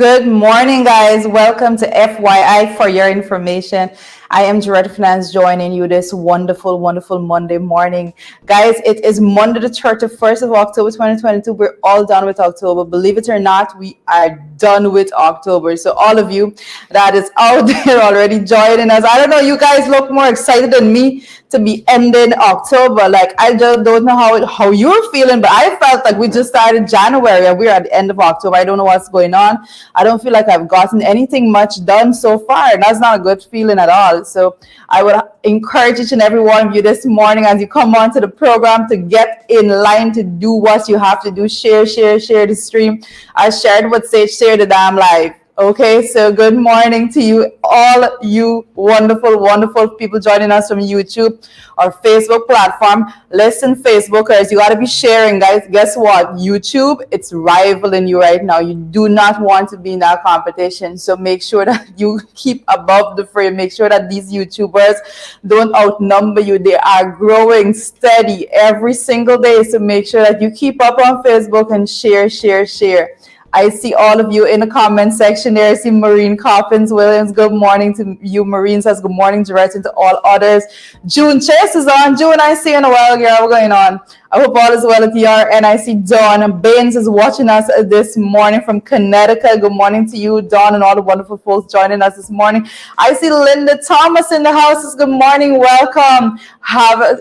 Good morning, guys. Welcome to FYI for your information. I am Director of Finance joining you this wonderful Monday morning. Guys, it is Monday the 31st of October 2022. We're all done with October. Believe it or not, we are done with October. So all of you that is out there already joining us, I don't know, you guys look more excited than me to be ending October. Like, I just don't know how you're feeling, but I felt like we just started January and we're at the end of October. I don't know what's going on. I don't feel like I've gotten anything much done so far, and that's not a good feeling at all. So I would encourage each and every one of you this morning as you come onto the program to get in line to do what you have to do. Share the stream. I shared what say share the damn live. Okay, so good morning to you, all you wonderful people joining us from YouTube or Facebook platform. Listen, Facebookers, you got to be sharing, guys. Guess what? YouTube, it's rivaling you right now. You do not want to be in that competition. So make sure that you keep above the fray. Make sure that these YouTubers don't outnumber you. They are growing steady every single day. So make sure that you keep up on Facebook and share. I see all of you in the comment section there. I see Maureen Coppins Williams. Good morning to you. Maureen says good morning, directed to all others. June Chase is on. June, I see you in a while, girl. What's going on? I hope all is well at your end. I see Dawn Baines is watching us this morning from Connecticut. Good morning to you, Dawn, and all the wonderful folks joining us this morning. I see Linda Thomas in the house. Good morning. Welcome.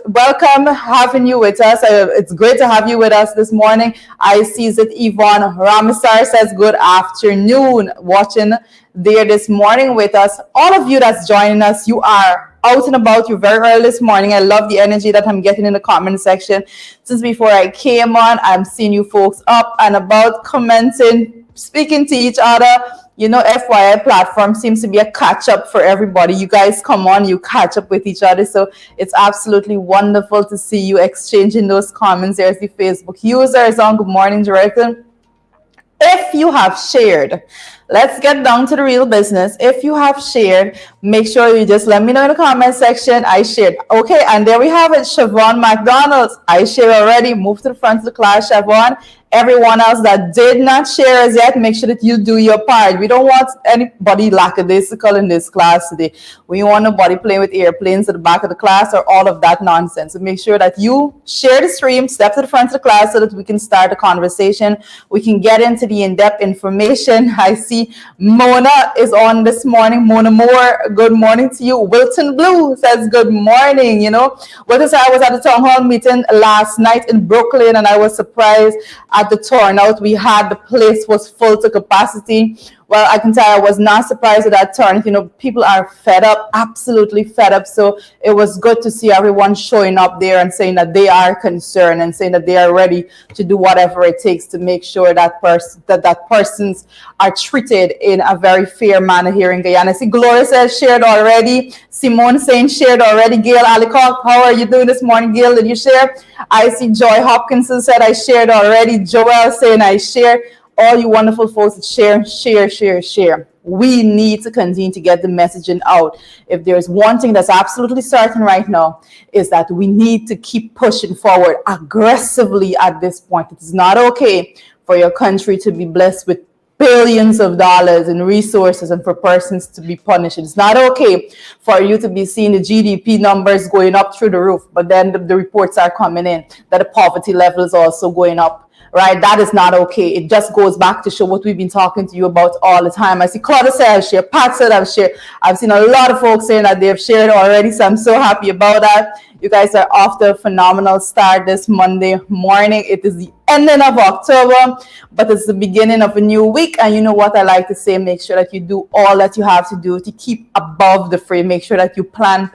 Welcome having you with us. It's great to have you with us this morning. I see that Yvonne Ramisar says good afternoon, watching there this morning with us. All of you that's joining us, you are out and about. You're very early this morning. I love the energy that I'm getting in the comment section. Since before I came on, I'm seeing you folks up and about, commenting, speaking to each other. You know, FYI platform seems to be a catch up for everybody. You guys come on, you catch up with each other. So it's absolutely wonderful to see you exchanging those comments. There's the Facebook users on. Good morning, Director. If you have shared, let's get down to the real business. If you have shared, make sure you just let me know in the comment section. I shared. Okay, and there we have it. Siobhan McDonald's. I shared already. Move to the front of the class, Siobhan. Everyone else that did not share as yet, make sure that you do your part. We don't want anybody lackadaisical in this class today. We want nobody playing with airplanes at the back of the class or all of that nonsense. So make sure that you share the stream, step to the front of the class so that we can start the conversation. We can get into the in-depth information. I see Mona is on this morning. Mona Moore, good morning to you. Wilton Blue says good morning. You know, what is I was at the town hall meeting last night in Brooklyn, and I was surprised at the turnout we had. The place was full to capacity. Well, I can tell I was not surprised at that turn. You know, people are fed up, absolutely fed up. So it was good to see everyone showing up there and saying that they are concerned and saying that they are ready to do whatever it takes to make sure that persons are treated in a very fair manner here in Guyana. I see Gloria says shared already. Simone saying shared already. Gail Alicock, how are you doing this morning, Gail? Did you share? I see Joy Hopkinson said I shared already. Joel saying I shared. All you wonderful folks, share. We need to continue to get the messaging out. If there's one thing that's absolutely certain right now, is that we need to keep pushing forward aggressively at this point. It is not okay for your country to be blessed with billions of dollars in resources and for persons to be punished. It's not okay for you to be seeing the GDP numbers going up through the roof, but then the reports are coming in that the poverty level is also going up. Right, that is not okay. It just goes back to show what we've been talking to you about all the time. I see Claudia said I've shared, Pat said I've shared. I've seen a lot of folks saying that they've shared already, so I'm so happy about that. You guys are off to a phenomenal start this Monday morning. It is the ending of October, but it's the beginning of a new week. And you know what I like to say, make sure that you do all that you have to do to keep above the fray. Make sure that you plan.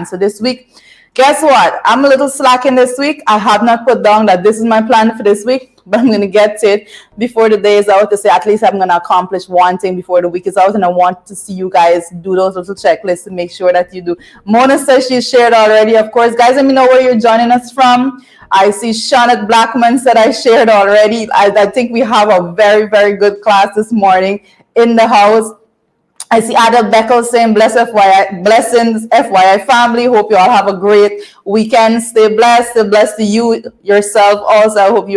So this week, guess what? I'm a little slacking this week. I have not put down that this is my plan for this week, but I'm going to get to it before the day is out to say at least I'm going to accomplish one thing before the week is out. And I want to see you guys do those little checklists to make sure that you do. Mona says she shared already. Of course, guys, let me know where you're joining us from. I see Shawnette Blackman said I shared already. I think we have a very good class this morning in the house. I see Adel Beckel saying, bless FYI, blessings, FYI family. Hope you all have a great weekend. Stay blessed to you, yourself also. I hope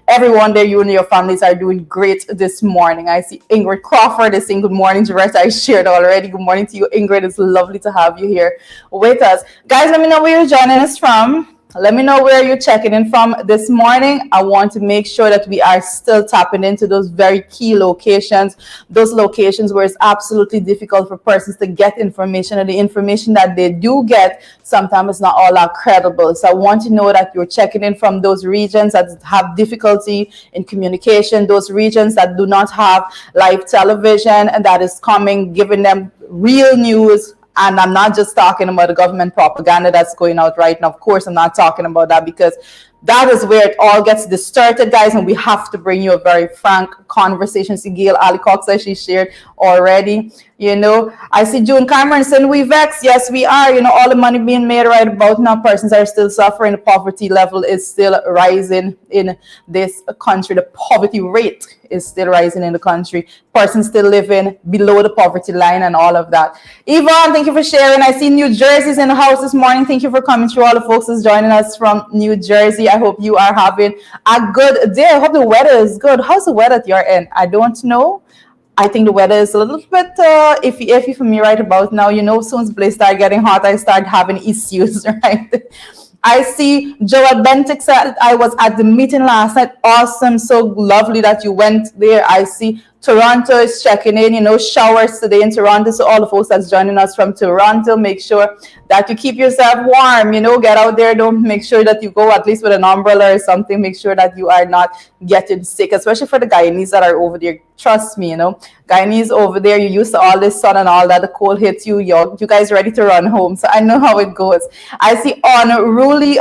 everyone there, you and your families are doing great this morning. I see Ingrid Crawford is saying, good morning, Jaretta. I shared already. Good morning to you, Ingrid. It's lovely to have you here with us. Guys, let me know where you're joining us from. Let me know where you're checking in from this morning. I want to make sure that we are still tapping into those very key locations, those locations where it's absolutely difficult for persons to get information, and the information that they do get sometimes is not all that credible. So I want to know that you're checking in from those regions that have difficulty in communication, those regions that do not have live television and that is coming, giving them real news. And I'm not just talking about the government propaganda that's going out right now. Of course, I'm not talking about that, because that is where it all gets distorted, guys, and we have to bring you a very frank conversation. See, Gail Alicox, as she shared already. I see June Cameron saying, we vex. Yes, we are. All the money being made right about now, persons are still suffering. The poverty level is still rising in this country. The poverty rate is still rising in the country. Persons still living below the poverty line and all of that. Yvonne, thank you for sharing. I see New Jersey's in the house this morning. Thank you for coming through. All the folks that's joining us from New Jersey. I hope you are having a good day. I hope the weather is good. How's the weather at your end? I don't know. I think the weather is a little bit iffy for me right about now. Soon as Blaze start getting hot, I start having issues, right? I see Joel Bentic said, I was at the meeting last night. Awesome. So lovely that you went there. I see Toronto is checking in, showers today in Toronto. So all the folks that's joining us from Toronto, make sure that you keep yourself warm, get out there. Don't make sure that you go at least with an umbrella or something. Make sure that you are not getting sick, especially for the Guyanese that are over there. Trust me, Guyanese over there, you used to all this sun and all that. The cold hits you. You guys ready to run home. So I know how it goes. I see Unruly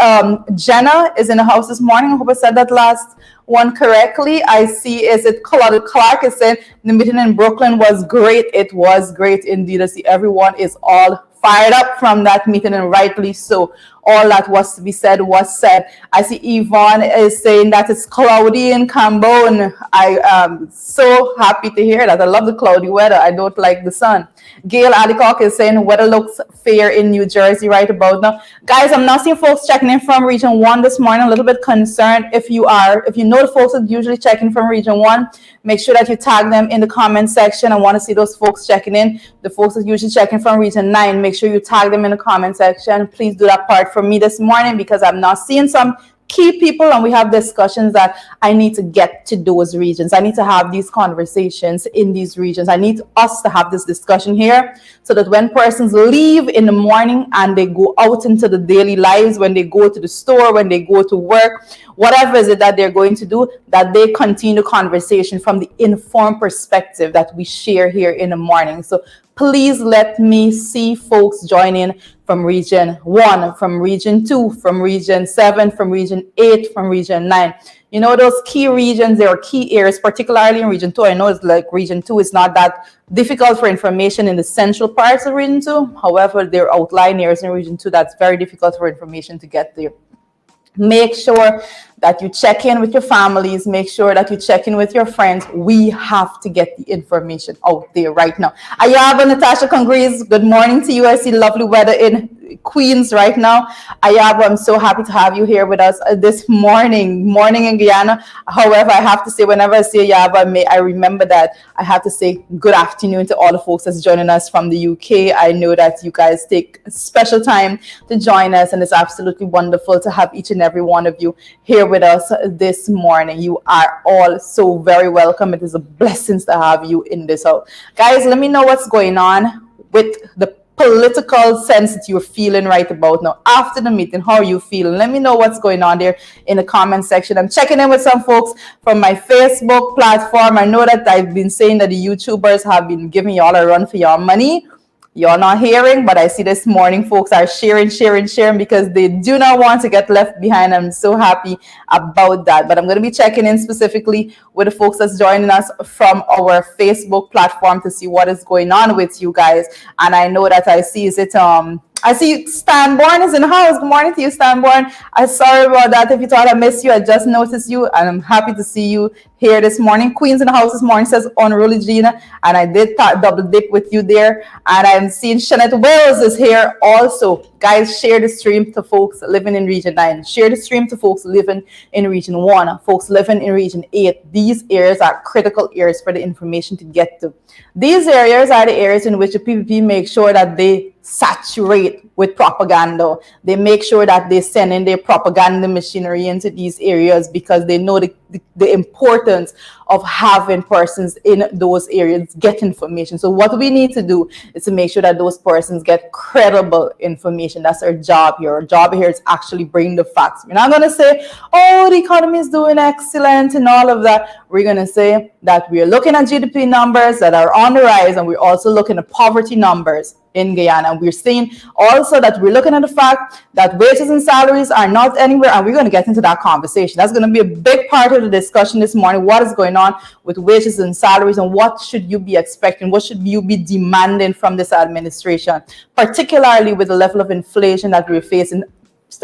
Jenna is in the house this morning. I hope I said that last one correctly. I see, is it Claudia Clark is saying the meeting in Brooklyn was great. It was great indeed. I see everyone is all fired up from that meeting, and rightly so. All that was to be said was said. I see Yvonne is saying that it's cloudy in Cambone. I am so happy to hear that. I love the cloudy weather. I don't like the sun. Gail Adicock is saying weather looks fair in New Jersey right about now. Guys, I'm not seeing folks checking in from Region 1 this morning. A little bit concerned. If you know the folks that usually check in from Region 1, make sure that you tag them in the comment section. I want to see those folks checking in. The folks that usually check in from Region 9, make sure you tag them in the comment section. Please do that part for me this morning, because I'm not seeing some key people, and we have discussions that I need to get to those regions. I need to have these conversations in these regions. I need us to have this discussion here, so that when persons leave in the morning and they go out into the daily lives, when they go to the store, when they go to work, whatever is it that they're going to do, that they continue the conversation from the informed perspective that we share here in the morning. So please let me see folks join in from Region 1, from Region 2, from Region 7, from Region 8, from Region 9. Those key regions, there are key areas, particularly in Region 2. I know it's like Region 2 is not that difficult for information in the central parts of Region 2. However, there are outlying areas in Region 2 that's very difficult for information to get there. Make sure that you check in with your families. Make sure that you check in with your friends. We have to get the information out there right now. Ayaba Natasha Congrees, good morning to you. I see lovely weather in Queens right now. Ayaba, I'm so happy to have you here with us this morning in Guyana. However, I have to say, whenever I say Ayaba, I remember that I have to say good afternoon to all the folks that's joining us from the UK. I know that you guys take special time to join us, and it's absolutely wonderful to have each and every one of you here with us this morning. You are all so very welcome. It is a blessing to have you in this house. Guys, let me know what's going on with the political sense that you're feeling right about now. After the meeting, how are you feeling? Let me know what's going on there in the comment section. I'm checking in with some folks from my Facebook platform. I know that I've been saying that the YouTubers have been giving y'all a run for your money. You're not hearing, but I see this morning folks are sharing because they do not want to get left behind. I'm so happy about that. But I'm going to be checking in specifically with the folks that's joining us from our Facebook platform to see what is going on with you guys. And I know that I see, is it I see Stanborn is in the house. Good morning to you, Stanborn. I'm sorry about that. If you thought I missed you, I just noticed you, and I'm happy to see you here this morning. Queen's in the house this morning, says Unruly Gina, and I did double dip with you there. And I'm seeing Shanette Wells is here also. Guys, share the stream to folks living in Region 9. Share the stream to folks living in Region 1, folks living in Region 8. These areas are critical areas for the information to get to. These areas are the areas in which the PPP make sure that they saturate with propaganda. They make sure that they send in their propaganda machinery into these areas because they know the importance of having persons in those areas get information. So what we need to do is to make sure that those persons get credible information. That's our job here. Our job here is actually bring the facts. We're not going to say, oh, the economy is doing excellent and all of that. We're going to say that we're looking at GDP numbers that are on the rise, and we're also looking at poverty numbers in Guyana. We're seeing also that we're looking at the fact that wages and salaries are not anywhere, and we're going to get into that conversation. That's going to be a big part of the discussion this morning. What is going on with wages and salaries, and what should you be expecting? What should you be demanding from this administration, particularly with the level of inflation that we're facing,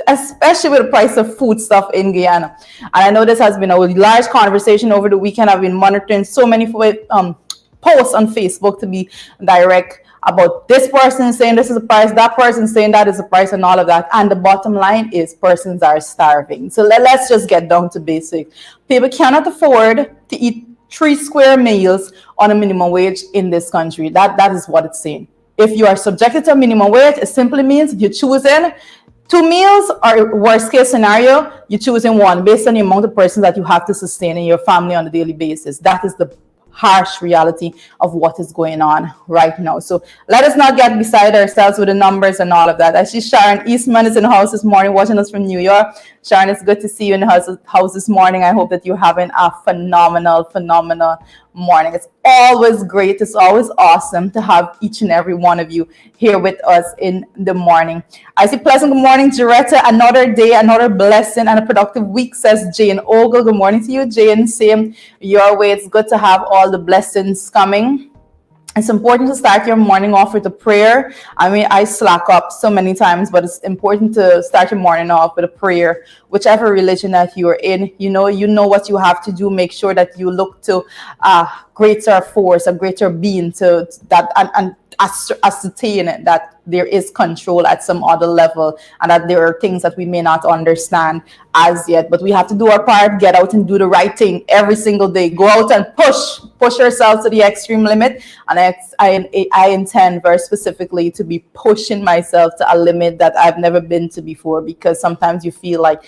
especially with the price of food stuff in Guyana. And I know this has been a large conversation over the weekend. I've been monitoring so many posts on Facebook, to be direct, about this person saying this is a price, that person saying that is a price, and all of that. And the bottom line is persons are starving. So let's just get down to basics. People cannot afford to eat 3 square meals on a minimum wage in this country. That is what it's saying. If you are subjected to a minimum wage, it simply means you're choosing 2 meals, or worst case scenario, you're choosing 1 based on the amount of persons that you have to sustain in your family on a daily basis. That is the harsh reality of what is going on right now. So let us not get beside ourselves with the numbers and all of that. I see Sharon Eastman is in the house this morning, watching us from New York. Sharon, it's good to see you in the house this morning. I hope that you're having a phenomenal morning. It's always great. It's always awesome to have each and every one of you here with us in the morning. I see pleasant good morning, Joretta. Another day, another blessing, and a productive week, says Jane Ogle. Good morning to you, Jane. Same your way. It's good to have all the blessings coming. It's important to start your morning off with a prayer. I mean, I slack up so many times, but it's important to start your morning off with a prayer. Whichever religion that you're in, you know what you have to do. Make sure that you look to a greater force, a greater being, to that and ascertain that there is control at some other level, and that there are things that we may not understand as yet, but we have to do our part, get out and do the right thing every single day. Go out and push yourself to the extreme limit. And I intend very specifically to be pushing myself to a limit that I've never been to before, because sometimes you feel like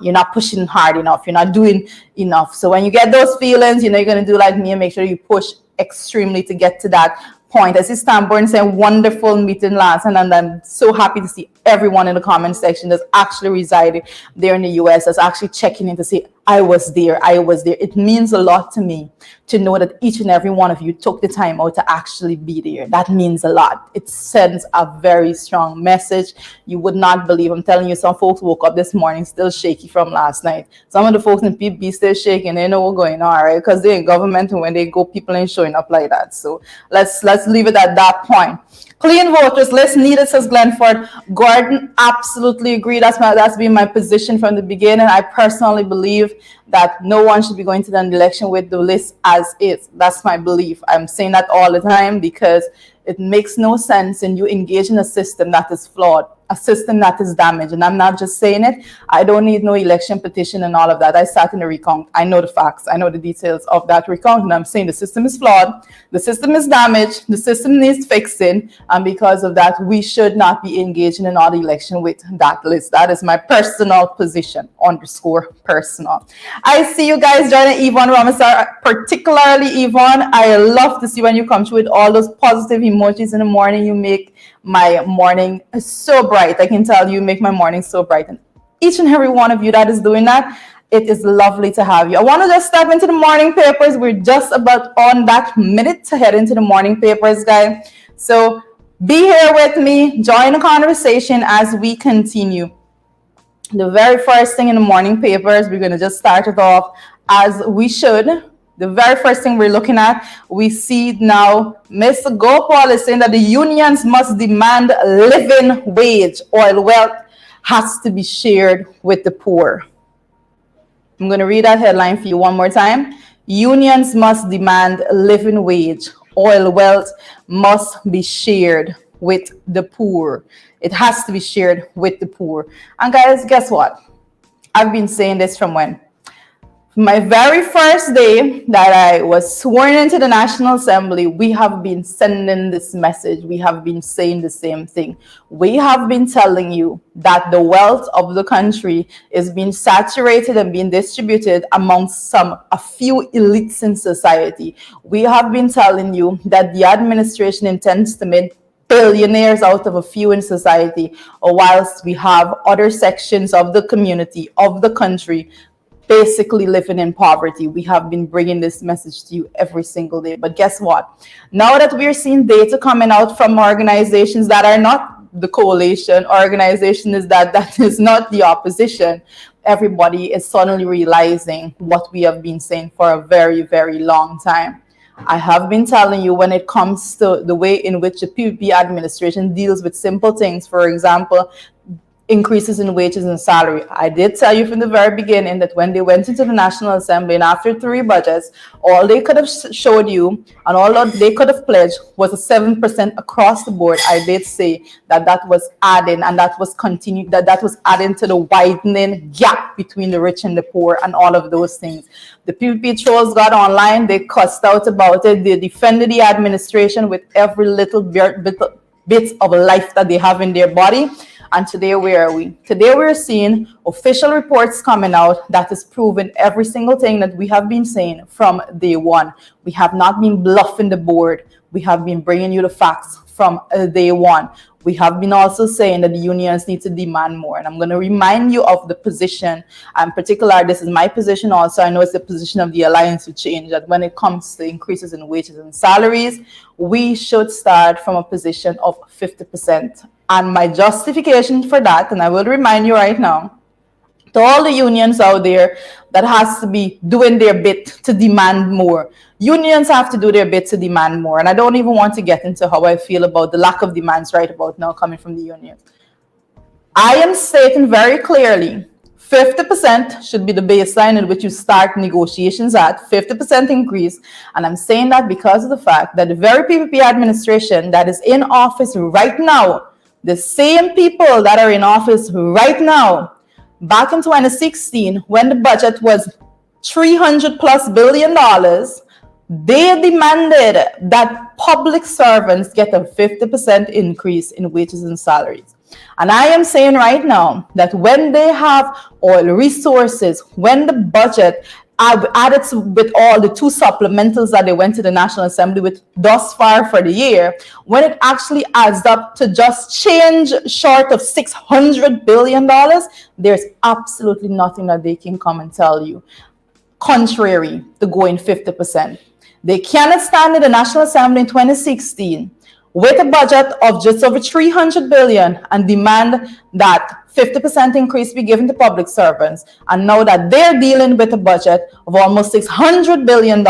you're not pushing hard enough, you're not doing enough. So when you get those feelings, you're going to do like me and make sure you push extremely to get to that point. I see Stanborn saying wonderful meeting last, and I'm so happy to see everyone in the comment section that's actually residing there in the US, that's actually checking in to say, I was there. It means a lot to me to know that each and every one of you took the time out to actually be there. That means a lot. It sends a very strong message. You would not believe. I'm telling you, some folks woke up this morning still shaky from last night. Some of the folks in PB still shaking. They know what's going on, right? Because they're in government, and when they go, people ain't showing up like that. So let's leave it at that point. Clean voters list needed, says Glenford. Gordon, absolutely agree. That's been my position from the beginning. I personally believe that no one should be going to the election with the list as is. That's my belief. I'm saying that all the time because it makes no sense in you engage in a system that is flawed, a system that is damaged. And I'm not just saying it. I don't need no election petition and all of that. I sat in the recount. I know the facts. I know the details of that recount. And I'm saying the system is flawed. The system is damaged. The system needs fixing. And because of that, we should not be engaging in another election with that list. That is my personal position, _personal. I see you guys joining. Yvonne Ramasar, particularly Yvonne. I love to see when you come through with all those positive emojis in the morning. You make my morning so bright. I can tell you make my morning so bright. And each and every one of you that is doing that, it is lovely to have you. I want to just step into the morning papers. We're just about on that minute to head into the morning papers, guys. So be here with me. Join the conversation as we continue. The very first thing in the morning papers, we're going to just start it off as we should The very first thing we're looking at, we see now Mr. Gopal is saying that the unions must demand living wage. Oil wealth has to be shared with the poor. I'm going to read that headline for you one more time. Unions must demand living wage. Oil wealth must be shared with the poor. It has to be shared with the poor. And guys, guess what? I've been saying this from when? My very first day that I was sworn into the National Assembly, we have been sending this message. We have been saying the same thing. We have been telling you that the wealth of the country is being saturated and being distributed amongst a few elites in society. We have been telling you that the administration intends to make billionaires out of a few in society, or whilst we have other sections of the community, of the country, basically living in poverty. We have been bringing this message to you every single day. But guess what? Now that we're seeing data coming out from organizations that are not the coalition, organizations that is not the opposition, everybody is suddenly realizing what we have been saying for a very, very long time. I have been telling you, when it comes to the way in which the PPP administration deals with simple things, for example, increases in wages and salary. I did tell you from the very beginning that when they went into the National Assembly and after 3 budgets, all they could have showed you and all they could have pledged was a 7% across the board. I did say that was adding, and that was continued, that was adding to the widening gap between the rich and the poor and all of those things. The PPP trolls got online, they cussed out about it, they defended the administration with every little bit of life that they have in their body. And today, where are we? Today, we're seeing official reports coming out that is proving every single thing that we have been saying from day one. We have not been bluffing the board. We have been bringing you the facts from day one. We have been also saying that the unions need to demand more. And I'm going to remind you of the position, and in particular, this is my position also. I know it's the position of the Alliance to Change, that when it comes to increases in wages and salaries, we should start from a position of 50%. And my justification for that, and I will remind you right now, to all the unions out there that has to be doing their bit to demand more. Unions have to do their bit to demand more. And I don't even want to get into how I feel about the lack of demands right about now coming from the unions. I am stating very clearly, 50% should be the baseline in which you start negotiations at, 50% increase. And I'm saying that because of the fact that the very PPP administration that is in office right now, the same people that are in office right now, back in 2016, when the budget was $300+ billion, they demanded that public servants get a 50% increase in wages and salaries. And I am saying right now that when they have oil resources, when the budget added with all the 2 supplementals that they went to the National Assembly with thus far for the year, when it actually adds up to just change short of $600 billion, there's absolutely nothing that they can come and tell you contrary to going 50%. They cannot stand in the National Assembly in 2016 with a budget of just over $300 billion and demand that 50% increase be given to public servants. And now that they're dealing with a budget of almost $600 billion,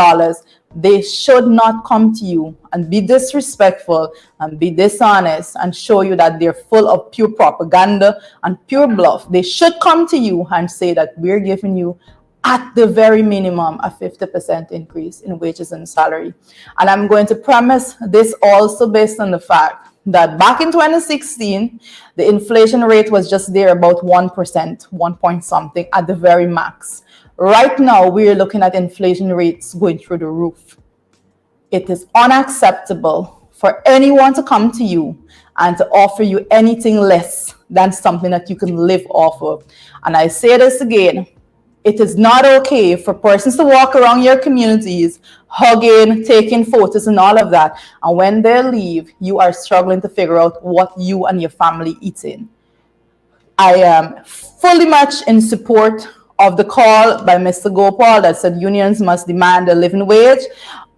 they should not come to you and be disrespectful and be dishonest and show you that they're full of pure propaganda and pure bluff. They should come to you and say that we're giving you at the very minimum a 50% increase in wages and salary. And I'm going to premise this also based on the fact that back in 2016, the inflation rate was just there about 1%, 1 point something at the very max. Right now, we're looking at inflation rates going through the roof. It is unacceptable for anyone to come to you and to offer you anything less than something that you can live off of. And I say this again, it is not okay for persons to walk around your communities, hugging, taking photos and all of that. And when they leave, you are struggling to figure out what you and your family eating. I am fully much in support of the call by Mr. Gopal that said unions must demand a living wage.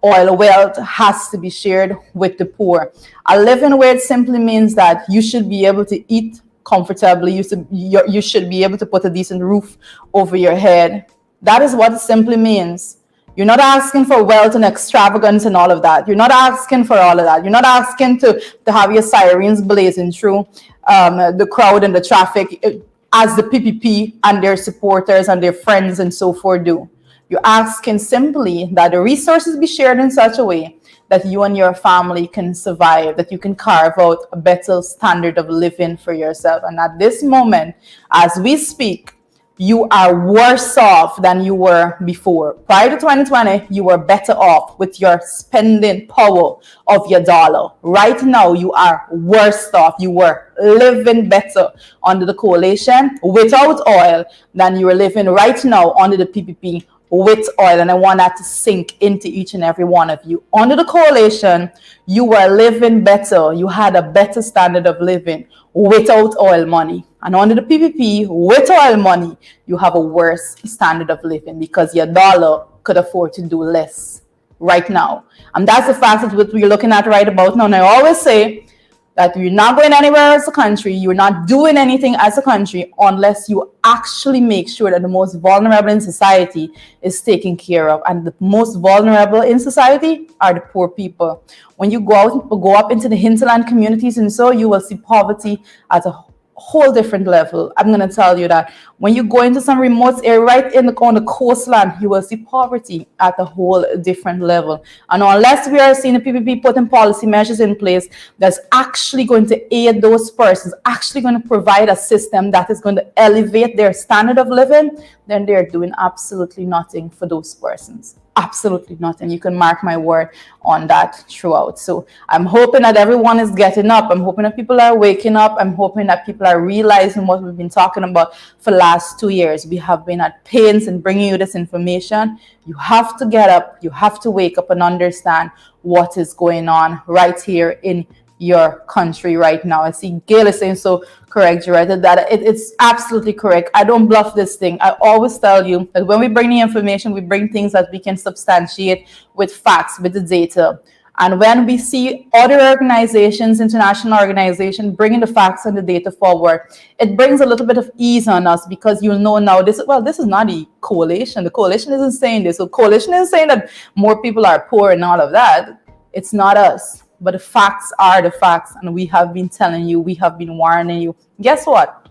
Oil wealth has to be shared with the poor. A living wage simply means that you should be able to eat comfortably. You should be able to put a decent roof over your head. That is what it simply means. You're not asking for wealth and extravagance and all of that. You're not asking for all of that. You're not asking to have your sirens blazing through the crowd and the traffic as the PPP and their supporters and their friends and so forth do. You're asking simply that the resources be shared in such a way that you and your family can survive, that you can carve out a better standard of living for yourself. And at this moment, as we speak, you are worse off than you were before. Prior to 2020, you were better off with your spending power of your dollar. Right now, you are worse off. You were living better under the coalition without oil than you are living right now under the PPP with oil. And I want that to sink into each and every one of you. Under the coalition, you were living better. You had a better standard of living without oil money. And under the PPP, with oil money, you have a worse standard of living because your dollar could afford to do less right now. And that's the fact that what we're looking at right about now. And I always say that you're not going anywhere as a country, you're not doing anything as a country unless you actually make sure that the most vulnerable in society is taken care of. And the most vulnerable in society are the poor people. When you go up into the hinterland communities and so, you will see poverty at a whole different level. I'm going to tell you that when you go into some remote area right on the coastline, you will see poverty at a whole different level. And unless we are seeing the PPP putting policy measures in place that's actually going to aid those persons, actually going to provide a system that is going to elevate their standard of living, then they're doing absolutely nothing for those persons. Absolutely nothing. You can mark my word on that throughout. So I'm hoping that everyone is getting up. I'm hoping that people are waking up. I'm hoping that people are realizing what we've been talking about for the last 2 years. We have been at pains in bringing you this information. You have to get up. You have to wake up and understand what is going on right here in your country right now. I see Gail is saying so correct, Joretta, that it's absolutely correct. I don't bluff this thing. I always tell you that when we bring the information, we bring things that we can substantiate with facts, with the data. And when we see other organizations, international organizations, bringing the facts and the data forward, it brings a little bit of ease on us because you'll know now this is not a coalition. The coalition isn't saying this. So coalition is saying that more people are poor and all of that. It's not us. But the facts are the facts, and we have been telling you, we have been warning you. Guess what?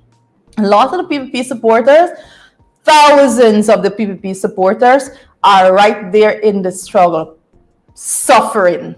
A lot of the PPP supporters, thousands of the PPP supporters are right there in the struggle, suffering.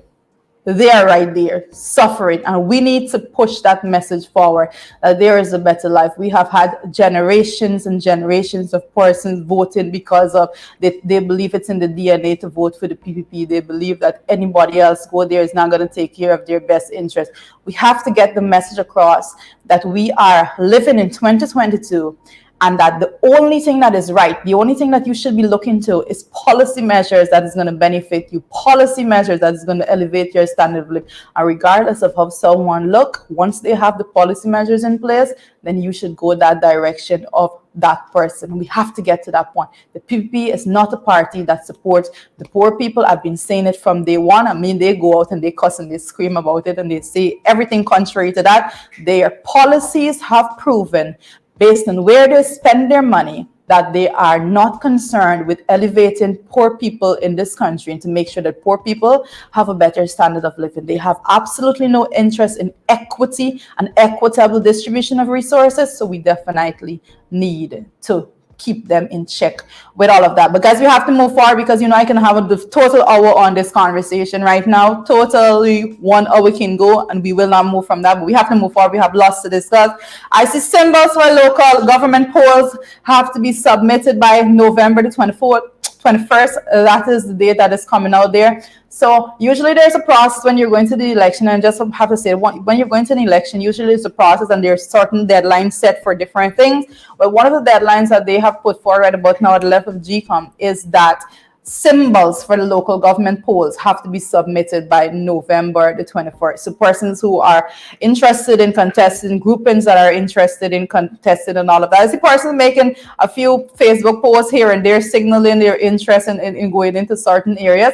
They are right there, suffering. And we need to push that message forward, that there is a better life. We have had generations and generations of persons voting because of they believe it's in the DNA to vote for the PPP. They believe that anybody else go there is not going to take care of their best interest. We have to get the message across that we are living in 2022. And that the only thing that is right, the only thing that you should be looking to is policy measures that is going to benefit you, policy measures that is going to elevate your standard of living. And regardless of how someone look, once they have the policy measures in place, then you should go that direction of that person. We have to get to that point. The PPP is not a party that supports the poor people. I've been saying it from day one. I mean, they go out and they cuss and they scream about it and they say everything contrary to that. Their policies have proven, based on where they spend their money, that they are not concerned with elevating poor people in this country and to make sure that poor people have a better standard of living. They have absolutely no interest in equity and equitable distribution of resources. So we definitely need to keep them in check with all of that. But guys, we have to move forward because, you know, I can have the total hour on this conversation right now. Totally 1 hour can go and we will not move from that. But we have to move forward. We have lots to discuss. I see symbols for local government polls have to be submitted by November the 21st. That is the date that is coming out there. So usually there's a process when you're going to the election, and just have to say, when you're going to an election, usually it's a process and there's certain deadlines set for different things. But one of the deadlines that they have put forward right about now at the level of GCOM is that symbols for the local government polls have to be submitted by November the 21st. So persons who are interested in contesting, groupings that are interested in contesting and all of that. I see persons making a few Facebook posts here and there signaling their interest in going into certain areas.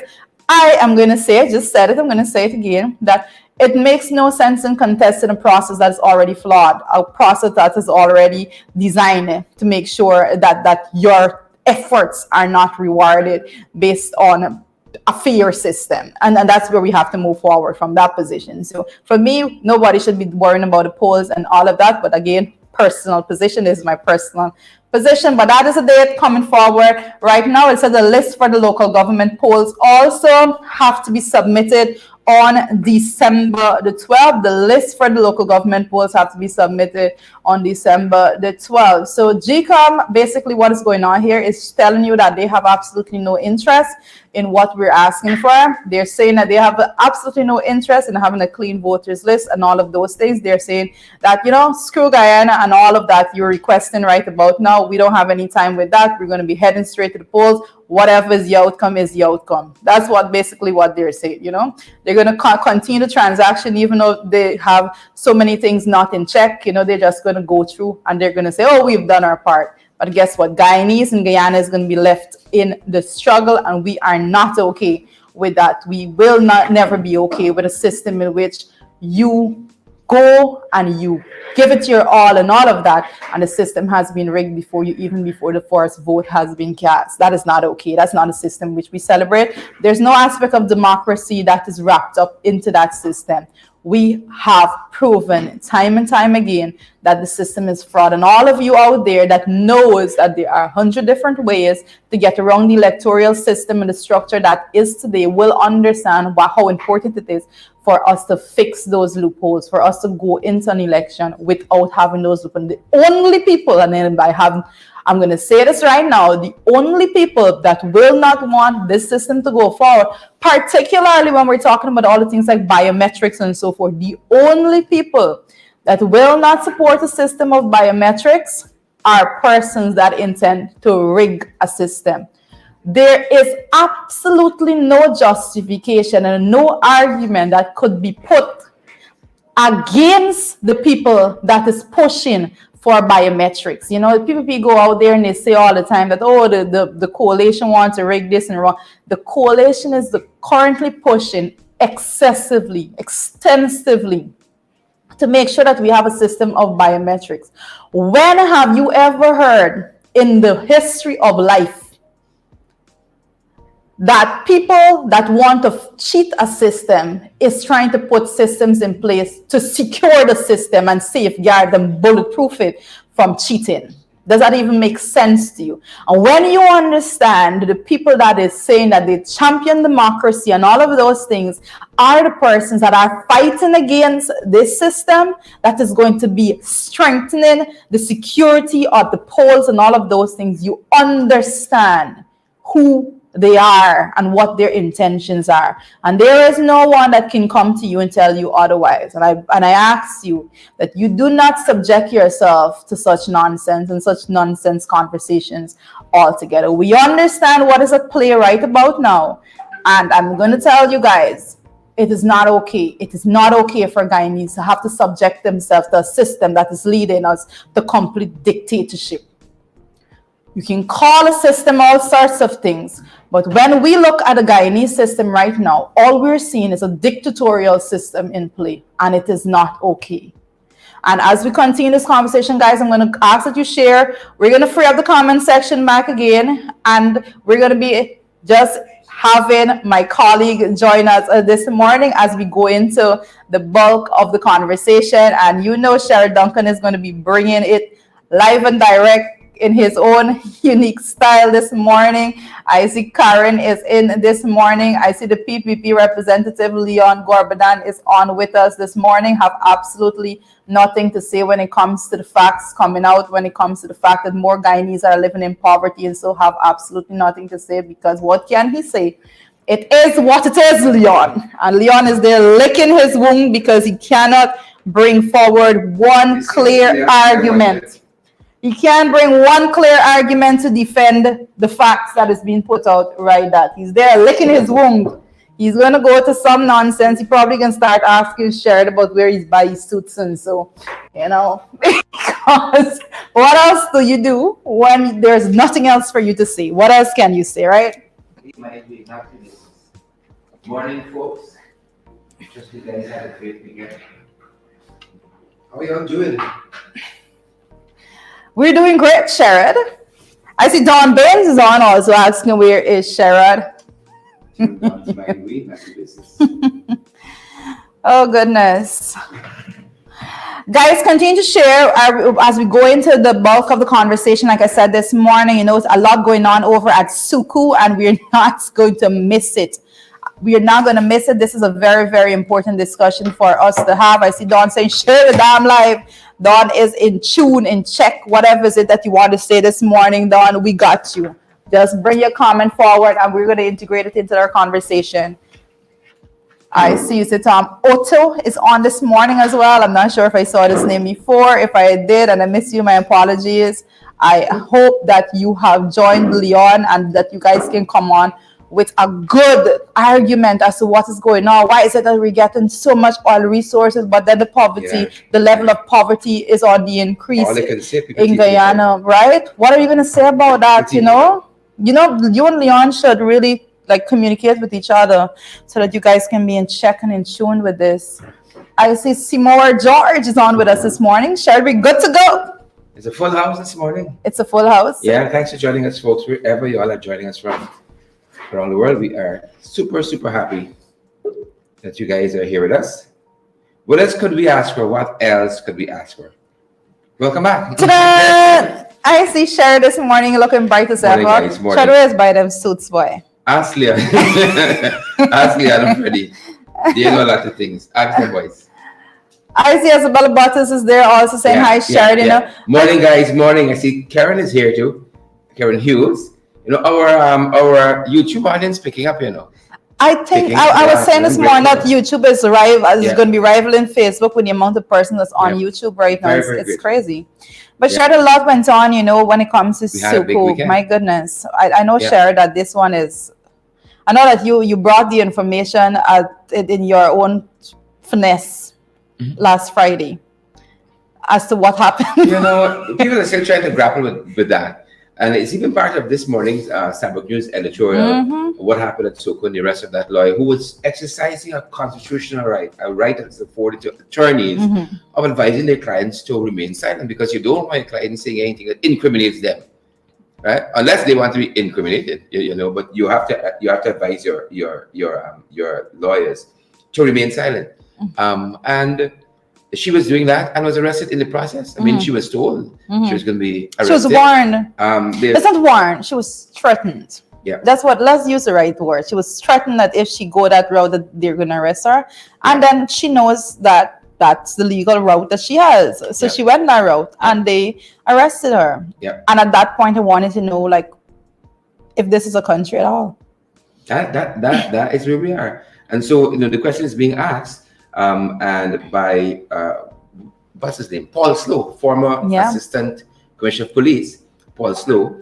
I am going to say, I just said it, I'm going to say it again, that it makes no sense in contesting a process that is already flawed, a process that is already designed to make sure that your efforts are not rewarded based on a fair system. And that's where we have to move forward from that position. So for me, nobody should be worrying about the polls and all of that. But again, personal position is my personal position. But that is a date coming forward. Right now, it says the list for the local government polls also have to be submitted on December the 12th. The list for the local government polls have to be submitted on December the 12th. So GCOM, basically what is going on here is telling you that they have absolutely no interest in what we're asking for. They're saying that they have absolutely no interest in having a clean voters list and all of those things. They're saying that, screw Guyana and all of that you're requesting right about now. We don't have any time with that. We're going to be heading straight to the polls. Whatever is the outcome is the outcome. That's basically what they're saying. They're going to continue the transaction even though they have so many things not in check. They're just going to go through and they're going to say, oh, we've done our part. But guess what? Guyanese and Guyana is going to be left in the struggle, and we are not okay with that. We will never be okay with a system in which you go and you give it your all and all of that, and the system has been rigged before the first vote has been cast. That is not okay. That's not a system which we celebrate. There's no aspect of democracy that is wrapped up into that system. We have proven time and time again that the system is fraud. And all of you out there that knows that there are 100 different ways to get around the electoral system and the structure that is today will understand how important it is for us to fix those loopholes, for us to go into an election without having those loopholes. The only people, and then I'm going to say this right now, the only people that will not want this system to go forward, particularly when we're talking about all the things like biometrics and so forth, the only people that will not support a system of biometrics are persons that intend to rig a system. There is absolutely no justification and no argument that could be put against the people that is pushing for biometrics. People go out there and they say all the time that, oh, the coalition wants to rig this and wrong. The coalition is currently pushing extensively to make sure that we have a system of biometrics. When have you ever heard in the history of life that people that want to cheat a system is trying to put systems in place to secure the system and safeguard and bulletproof it from cheating? Does that even make sense to you? And when you understand the people that is saying that they champion democracy and all of those things are the persons that are fighting against this system that is going to be strengthening the security of the polls and all of those things, you understand who they are and what their intentions are, and there is no one that can come to you and tell you otherwise. And I ask you that you do not subject yourself to such nonsense and such nonsense conversations altogether. We understand what is at play right about now, and I'm going to tell you guys, it is not okay. It is not okay for Guyanese to have to subject themselves to a system that is leading us to complete dictatorship. You can call a system all sorts of things, but when we look at the Guyanese system right now, all we're seeing is a dictatorial system in play, and it is not okay. And as we continue this conversation, guys, I'm going to ask that you share. We're going to free up the comment section back again, and we're going to be just having my colleague join us this morning as we go into the bulk of the conversation. And Sherrod Duncan is going to be bringing it live and direct in his own unique style this morning. I see Karen is in this morning. I see the PPP representative Leon Gorbadan is on with us this morning. Have absolutely nothing to say when it comes to the facts coming out, when it comes to the fact that more Guyanese are living in poverty, and so have absolutely nothing to say, because what can he say? It is what it is, Leon. And Leon is there licking his wound because he cannot bring forward one clear argument. He can't bring one clear argument to defend the facts that is being put out right that. He's there licking his wound. He's going to go to some nonsense. He probably can start asking Sherrod about where he's buy his suits and so, because what else do you do when there's nothing else for you to say? What else can you say, right? Morning, folks. Just you guys had a great weekend. How are you all doing? We're doing great, Sherrod. I see Don Baines is on also asking where is Sherrod. Don's mind way back to business. Oh goodness. Guys, continue to share as we go into the bulk of the conversation. Like I said this morning, it's a lot going on over at Suku, and we're not going to miss it. We are not going to miss it. This is a very, very important discussion for us to have. I see Dawn saying, share the damn live. Dawn is in tune, in check. Whatever is it that you want to say this morning, Dawn, we got you. Just bring your comment forward, and we're going to integrate it into our conversation. I see you said Otto is on this morning as well. I'm not sure if I saw this name before. If I did and I miss you, my apologies. I hope that you have joined Leon and that you guys can come on with a good argument as to what is going on. Why is it that we're getting so much oil resources, but then the poverty, the level of poverty is on the increase All I can say, in Guyana, right? What are you going to say about that, you and Leon should really communicate with each other so that you guys can be in check and in tune with this. I see Seymour George is on with us this morning. Shall we good to go? It's a full house this morning. It's a full house. Yeah, thanks for joining us, folks. Wherever you all are joining us from around the world, we are super, super happy that you guys are here with us. What else could we ask for? What else could we ask for? Welcome back. Ta-da! I see Sherry this morning looking bright as ever. Sherry is by them suits, boy. Ask Leon. Ask Leon and Freddie. They know a lot of things. Ask them, boys. I see Isabella Bottas is there also saying hi, Sharon. Morning, guys. Morning. I see Karen is here too. Karen Hughes. Our YouTube audience picking up. I think I was saying this morning that YouTube is going to be rivaling Facebook with the amount of person that's on YouTube right now. It's crazy. But Sharon, a lot went on, when it comes to Suku. My goodness, I know, Sharon, that this one is. I know that you brought the information in your own finesse last Friday as to what happened. People are still trying to grapple with that. And it's even part of this morning's Sabbath News editorial, what happened at Suku and the rest of that lawyer who was exercising a constitutional right, a right that's afforded to attorneys of advising their clients to remain silent, because you don't want your clients saying anything that incriminates them, right? Unless they want to be incriminated, but you have to advise your lawyers to remain silent. And she was doing that and was arrested in the process. I mean, she was told she was going to be arrested. She was warned. It's not warned. She was threatened. Yeah. Let's use the right word. She was threatened that if she go that route, that they're going to arrest her. And then she knows that that's the legal route that she has. So she went that route and they arrested her. Yeah. And at that point, I wanted to know, if this is a country at all. That is where we are. And so, the question is being asked, and by what's his name, Paul Slow, former assistant commissioner of police, Paul Slow,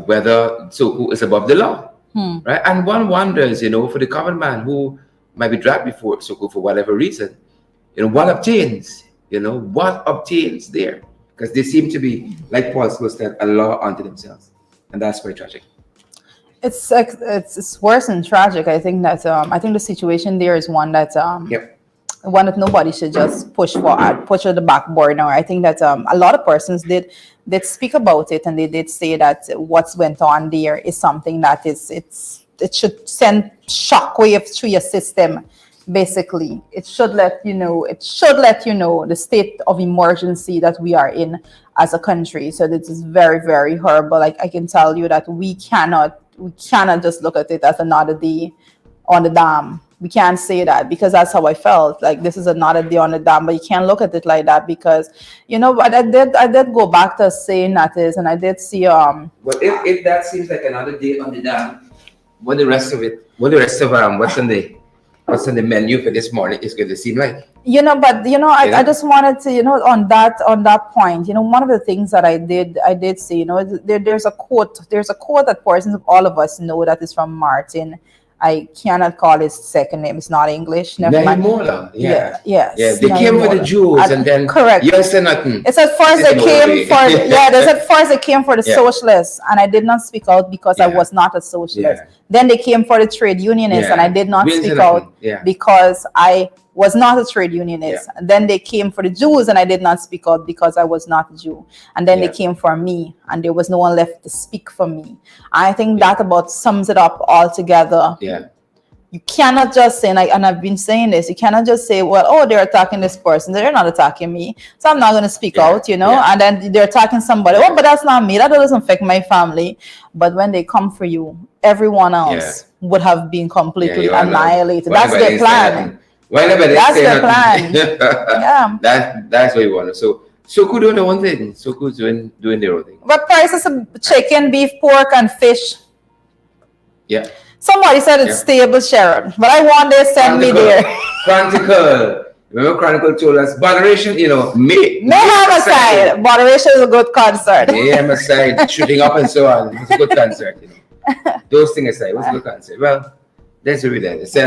whether Suku is above the law, right? And one wonders, for the common man who might be dragged before Suku for whatever reason, what obtains, what obtains there, because they seem to be, like Paul Slow said, a law unto themselves, and that's quite tragic. It's worse than tragic. I think that the situation there is one that one that nobody should just push to the back burner. I think that a lot of persons did speak about it, and they did say that what's went on there is something that it should send shockwaves through your system. Basically, it should let you know the state of emergency that we are in as a country. So this is very, very horrible. I can tell you that we cannot just look at it as another day on the dam. We can't say that, because that's how I felt. This is another day on the dam, but you can't look at it like that, because but I did go back to saying that is, and I did see Well, if that seems like another day on the dam, what's the rest of what's on the menu for this morning is going to seem like? I just wanted to, on that point, one of the things that I did say, there's a quote that persons of all of us know that is from Martin. I cannot call his second name. It's not English. Never mind. Yes. They came for the Jews, and then correct. You said nothing. It's at first they came for they came for the socialists, and I did not speak out because I was not a socialist. Then they came for the trade unionists, and I did not speak out because I was not a trade unionist. Yeah. And then they came for the Jews, and I did not speak out because I was not a Jew. And then they came for me, and there was no one left to speak for me. I think that about sums it up altogether. Yeah. You cannot just say, and I've been saying this, you cannot just say, well, oh, they're attacking this person. They're not attacking me, so I'm not going to speak out, you know, and then they're attacking somebody. Oh, but that's not me. That doesn't affect my family. But when they come for you, everyone else would have been completely annihilated. That's their plan. That's their plan. Yeah. That's what you want. So Soku doing their own thing. Soku's doing their own thing. What prices of chicken, beef, pork, and fish? Yeah. Somebody said it's stable, Sharon, but I want they send me there. Chronicle. Remember Chronicle told us moderation, you know, may have a side. Moderation is a good concert. May have a side, shooting up and so on. It's a good concert, you know. Those things aside, what's a good concert? Well, that's what we did. It's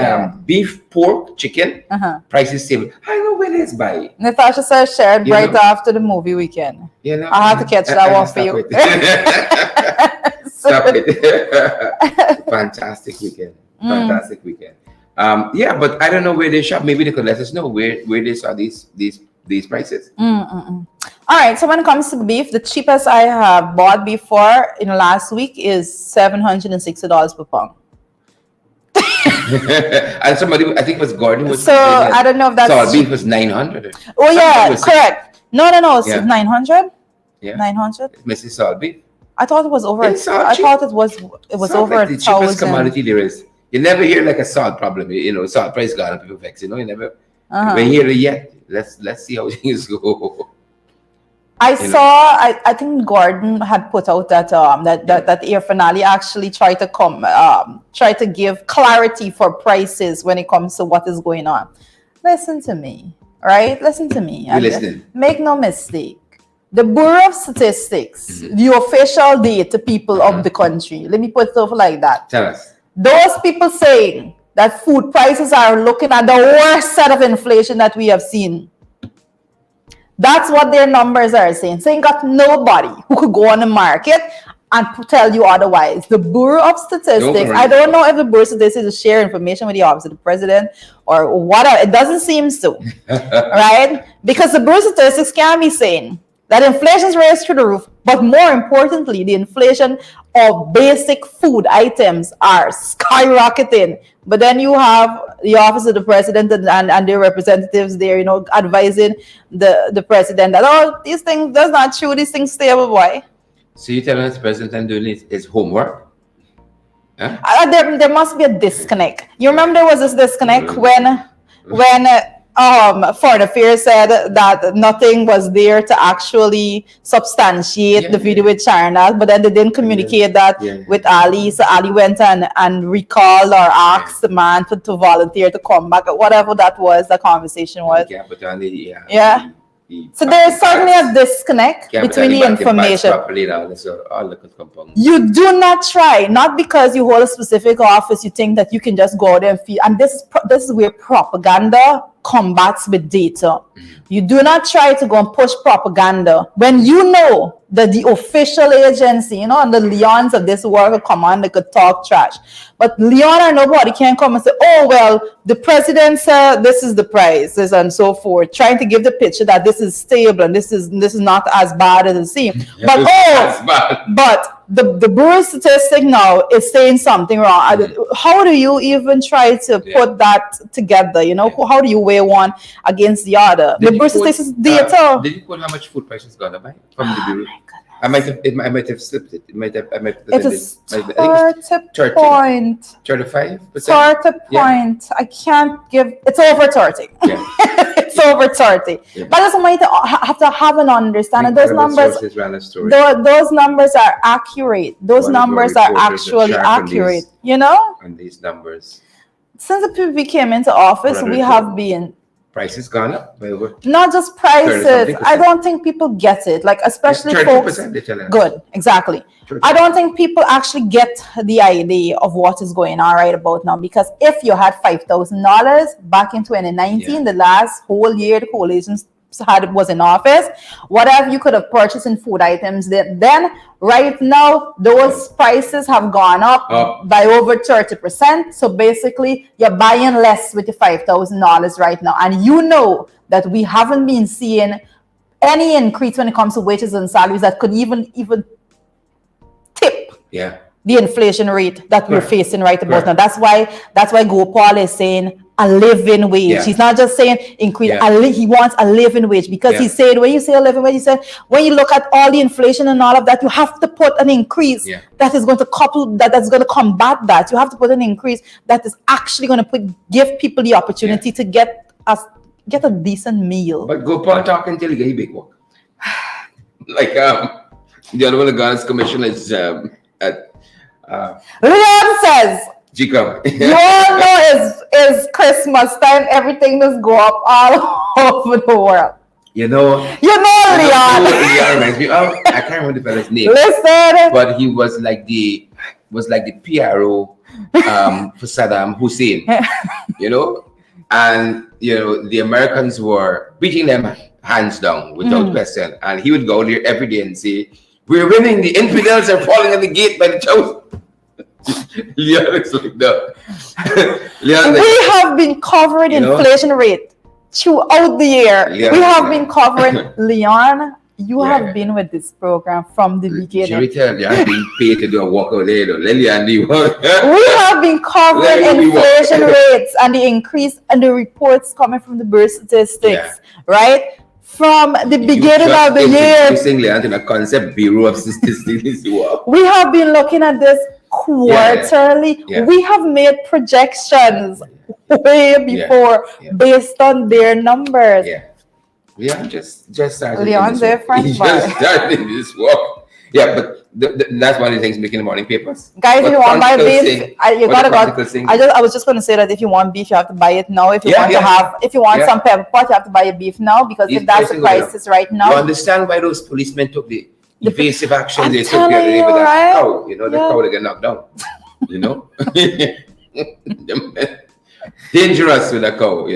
beef, pork, chicken, prices stable. I know where it's by. Natasha says shared right after the movie weekend. You know, I have to catch that one for you. Stop it. Fantastic weekend. Fantastic weekend. Yeah, but I don't know where they shop. Maybe they could let us know where they saw these prices. All right. So when it comes to beef, the cheapest I have bought before in last week is $760 per pound. And somebody, I think it was Gordon. I don't know if that's so beef was 900. Oh yeah, correct. No, it's 900. Yeah, 900. Mrs. Salt beef. I thought it was over. I thought it was over like the cheapest commodity there is. You never hear like a salt problem. You know, salt price gone up, people vex. You know, you never. We hear it yet. Let's see how things go. I think Gordon had put out that Air Finale actually tried to give clarity for prices when it comes to what is going on. Listen to me, right? Listen to me. You're listening. Make no mistake. The Bureau of Statistics, the official data people of the country, let me put it over like that. Tell us. Those people saying that food prices are looking at the worst set of inflation that we have seen. That's what their numbers are saying. So you got nobody who could go on the market and tell you otherwise. The Bureau of Statistics, I don't know if the Bureau of Statistics is share information with the Office of the President or whatever. It doesn't seem so, right? Because the Bureau of Statistics can be saying that inflation's raised through the roof, but more importantly, the inflation of basic food items are skyrocketing. But then you have the Office of the President and their representatives there, you know, advising the president that, oh, these things, that's not true, these things stable, boy. So you're telling us the president doing his homework? Huh? There must be a disconnect. You remember there was this disconnect when Foreign Affairs said that nothing was there to actually substantiate the video with China, but then they didn't communicate that with Ali. So Ali went and recalled or asked the man to volunteer to come back, whatever that was, the conversation was. So there is certainly a disconnect between the information. You do not try, not because you hold a specific office, you think that you can just go out there and feed. And this is where propaganda combats with data. You do not try to go and push propaganda when you know that the official agency, you know, and the Leons of this world could come on, they could talk trash. But Leon or nobody can come and say, oh, well, the president said this is the prices and so forth, trying to give the picture that this is stable and this is not as bad as it seems. But the Bureau of Statistics now is saying something wrong. How do you even try to put that together? You know, how do you weigh one against the other? The Bureau of Statistics data. Did you put how much food prices gone up by from the Bureau? I might have slipped it. It is 30 point. 35%? 30 point. I can't give. It's over 30. Yeah. It's over 30. Yeah. But I just might have to have an understanding. Those numbers. Those numbers are accurate. Those numbers are actually accurate. You know. And these numbers. Since the PPP came into office, we have been. Prices gone up by over. Not just prices. I don't think people get it. Like especially folks. Good, exactly. 30%. I don't think people actually get the idea of what is going on right about now. Because if you had $5,000 back in 2019, the last whole year the coalition was in office, whatever you could have purchased in food items, then right now those prices have gone up by over 30%. So basically you're buying less with the $5,000 right now, and you know that we haven't been seeing any increase when it comes to wages and salaries that could even tip the inflation rate that we're facing right about now. That's why Gopal is saying a living wage. He's not just saying increase. He wants a living wage, because he said, when you say a living wage, he said when you look at all the inflation and all of that, you have to put an increase that is going to that's going to combat that. You have to put an increase that is actually going to give people the opportunity to get a decent meal. But Gopal talking till you get big work. Like the other one, the Ghana's commission is at Leon says, Chico. You all know is Christmas time, everything just go up all over the world. You know Leon. Leon reminds me of, I can't remember the fella's name. Listen. But he was like the PRO for Saddam Hussein. And the Americans were beating them hands down without question. And he would go there every day and say, "We're winning, the infidels are falling at the gate by the chosen." Leon looks like that. We have been covering inflation rate throughout the year. We have been covering Leon. You have been with this program from the beginning. You have been paid to do a walkout there, We have been covering inflation rates and the increase and the reports coming from the birth statistics, right? From the beginning of the year. Interestingly, in a concept bureau of statistics. We have been looking at this quarterly. We have made projections way before based on their numbers. Yeah, just started. Leon's their friend. Just started this work. Yeah, but that's one of the things making the morning papers. Guys, if you want my beef, you gotta go. I was just gonna say that if you want beef, you have to buy it now. If you want some pepper pot, you have to buy a beef now, because if that's the prices right now. You understand why those policemen took the evasive action they took the other day with that cow? The cow that get knocked down. Dangerous with a cow,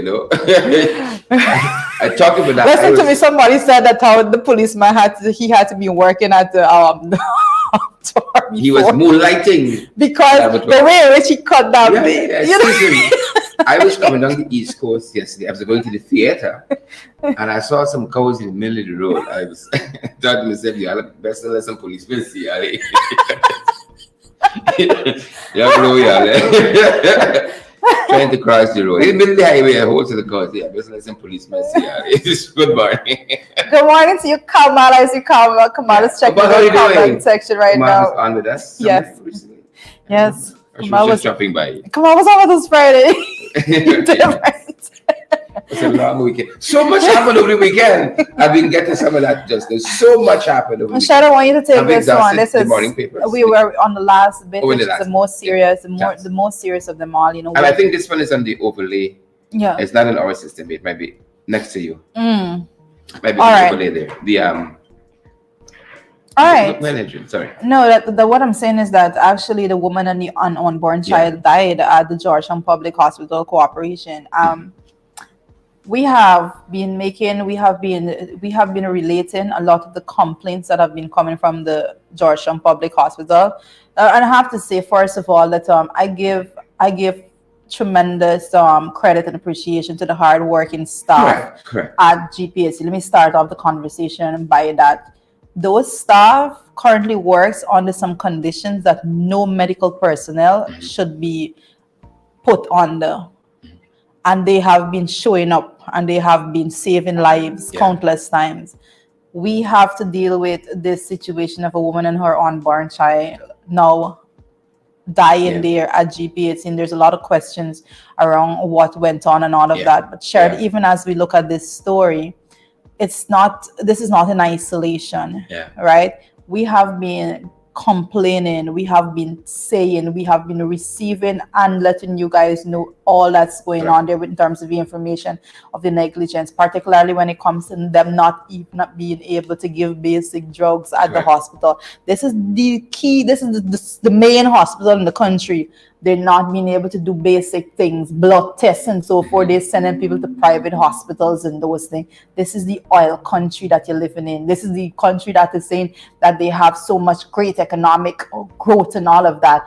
I talked about that. Listen to me. Somebody said that how the policeman had to be working at the he was moonlighting because the way in which he cut down. I was coming down the East Coast yesterday. I was going to the theater, and I saw some cows in the middle of the road. I was thought to myself, "You are best to let some policemen see." Trying to cross the road. In the middle of the highway, I hold to the coast. Yeah, just let some policemen see. Good morning. Good morning to you, Kamal. As you Kamal is checking the comment section right now. On with us? Yes. Yes. Kamal was jumping by. Kamal was on with us Friday. It's a long weekend. So much happened over the weekend. I've been getting some of that just. There's so much happened over the weekend. Shadow, I want you to take this one. This is the morning papers. We were on the last bit, which is the most serious, the most serious of them all. And I think this one is on the overlay. Yeah. It's not in our system. It might be next to you. Might be the overlay there. The All right. Sorry. No, what I'm saying is that actually the woman and the unborn child died at the Georgetown Public Hospital Corporation. We have been relating a lot of the complaints that have been coming from the Georgetown Public Hospital, and I have to say, first of all, that I give tremendous credit and appreciation to the hardworking staff at GPHC. Let me start off the conversation by that. Those staff currently works under some conditions that no medical personnel should be put under. And they have been showing up and they have been saving lives countless times. We have to deal with this situation of a woman and her unborn child now dying there at GPHC. And there's a lot of questions around what went on and all of that. But Sharon, even as we look at this story, this is not in isolation, right? We have been complaining, we have been saying, we have been receiving and letting you guys know all that's going on there in terms of the information of the negligence, particularly when it comes to them not being able to give basic drugs at the hospital. This is the key. This is the main hospital in the country. they're not being able to do basic things, blood tests and so forth. They're sending people to private hospitals and those things. This is the oil country that you're living in. This is the country that is saying that they have so much great economic growth and all of that.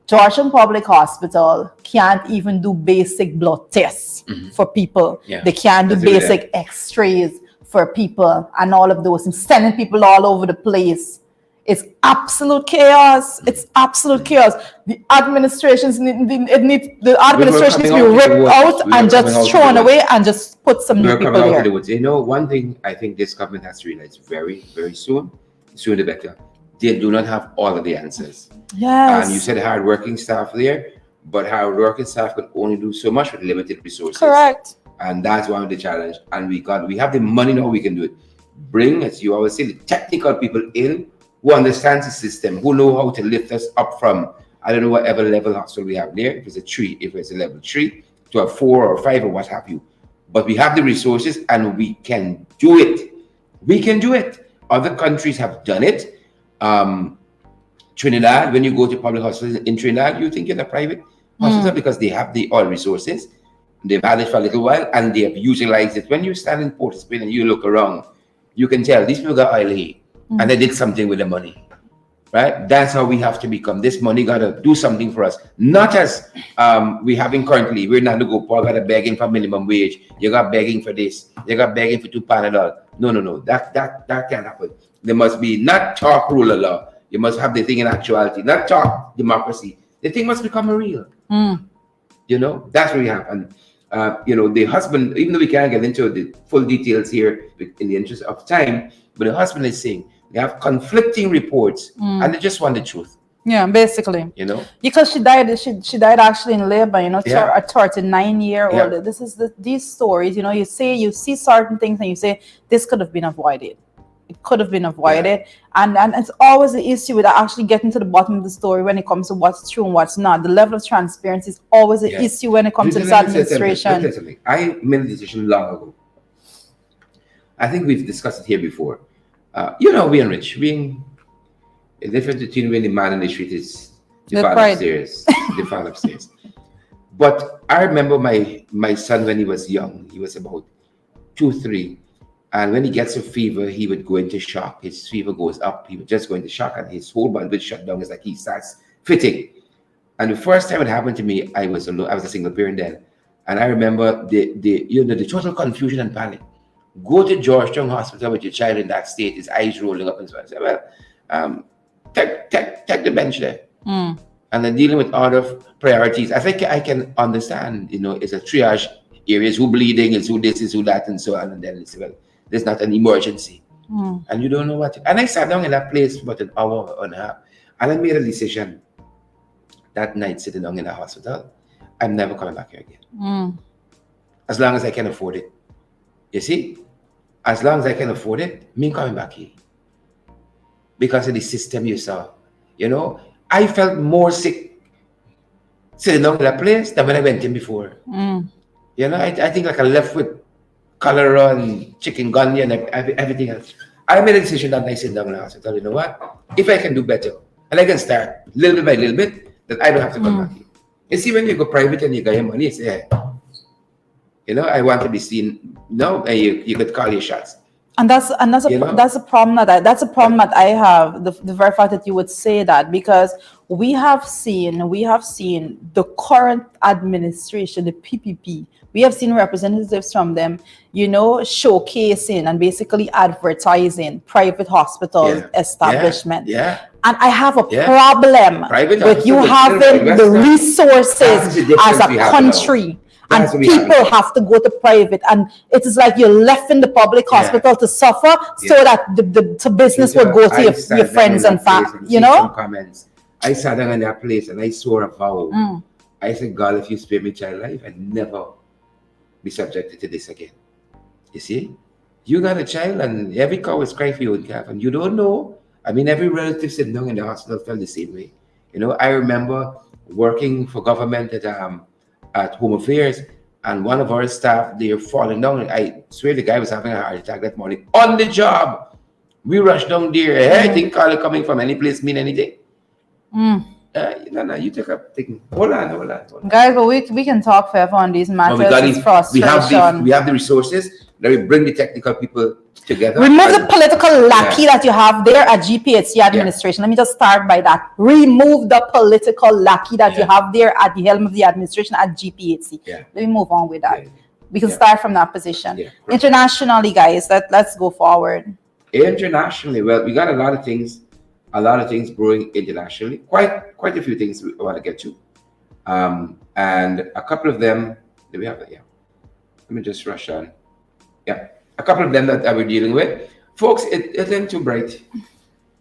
Georgian Public Hospital can't even do basic blood tests for people. Yeah. They can't do That's really basic x-rays for people and all of those, and sending people all over the place. It's absolute chaos. It's absolute chaos. The administrations the administration needs to be ripped out and just thrown away and just put some new people here. You know, one thing I think this government has to realize very, very soon, sooner the better. They do not have all of the answers. Yes. And you said hardworking staff there, but hardworking staff can only do so much with limited resources. Correct. And that's one of the challenge. And we have the money now, we can do it. Bring, as you always say, the technical people in who understands the system, who know how to lift us up from, I don't know, whatever level hospital we have there, if it's a 3, if it's a level 3, to a 4 or 5 or what have you. But we have the resources and we can do it. We can do it. Other countries have done it. Trinidad, when you go to public hospitals in Trinidad, you think you're a private hospital because they have the oil resources. They've had it for a little while and they have utilized it. When you stand in Port of Spain and you look around, you can tell these people got oil here and they did something with the money. Right? That's how we have to become. This money got to do something for us. Not as we having currently. We're not to go, Paul got to begging for minimum wage. You got begging for this. You got begging for 2 Panadol. No. That can't happen. There must be not talk rule of law. You must have the thing in actuality, not talk democracy. The thing must become real. You know, that's what we have. And, you know, the husband, even though we can't get into the full details here in the interest of time, but the husband is saying they have conflicting reports and they just want the truth. Yeah, basically. You know, because she died actually in labor, you know, Yeah. a 39-year-old. Yeah. This is these stories, you know, you see certain things and you say this could have been avoided. It could have been avoided. And it's always the issue with actually getting to the bottom of the story when it comes to what's true and what's not. The level of transparency is always an issue when it comes to this administration. I made a decision long ago. I think we've discussed it here before. You know, being rich, being the difference between when the man in the street is the fan upstairs, the fan upstairs. But I remember my son when he was young, he was about 2, 3. And when he gets a fever, he would go into shock. His fever goes up. He would just go into shock, and his whole body would shut down. It's like he starts fitting. And the first time it happened to me, I was alone. I was a single parent then, and I remember the total confusion and panic. Go to Georgetown Hospital with your child in that state, his eyes rolling up and so on. I said, well, take the bench there. And then dealing with other priorities. I think I can understand. You know, it's a triage areas. Who bleeding? It's who this is, who that, and so on. And then it's well. There's not an emergency. And you don't know what to. And I sat down in that place for about an hour and a half. And I made a decision that night sitting down in the hospital. I'm never coming back here again. As long as I can afford it. You see? As long as I can afford it, me coming back here. Because of the system you saw. You know? I felt more sick sitting down in that place than when I went in before. You know? I think like I left with cholera and chikungunya and everything else. I made a decision that night sitting down in the hospital. You know what? If I can do better, and I can start little bit by little bit, that I don't have to come back here. You see, when you go private and you get your money, it's you know, I want to be seen. No, and you could call your shots. And that's a problem that I have. The very fact that you would say that, because we have seen the current administration, the PPP. We have seen representatives from them, you know, showcasing and basically advertising private hospital establishment. And I have a problem with you having the resources as a country. And people have to go to private, and it is like you're left in the public hospital to suffer, so that the business would go to your friends and family. You know. Comments. I sat down in that place and I swore a vow. I said, God, if you spare me child life, I'd never be subjected to this again. You see, you got a child, and every cow is crying for your own calf, and you don't know. I mean, every relative sitting down in the hospital felt the same way. You know, I remember working for government at Home Affairs, and one of our staff, they're falling down. And I swear the guy was having a heart attack that morning on the job. We rushed down there. Hey, I think call coming from any place mean anything. No, you take up thing. Hold on. Guys, but we can talk forever on these matters. It's We frustration. have the resources. Let me bring the technical people together. Remove the political lackey that you have there at GPHC administration. Let me just start by that. Remove the political lackey that you have there at the helm of the administration at GPHC. Let me move on with that. We can start from that position. Internationally, guys, let's go forward. Internationally, well, we got a lot of things brewing internationally. Quite a few things we want to get to. And a couple of them, do we have that? Yeah. Let me just rush on. Yeah. A couple of them that we're dealing with. Folks, it isn't too bright in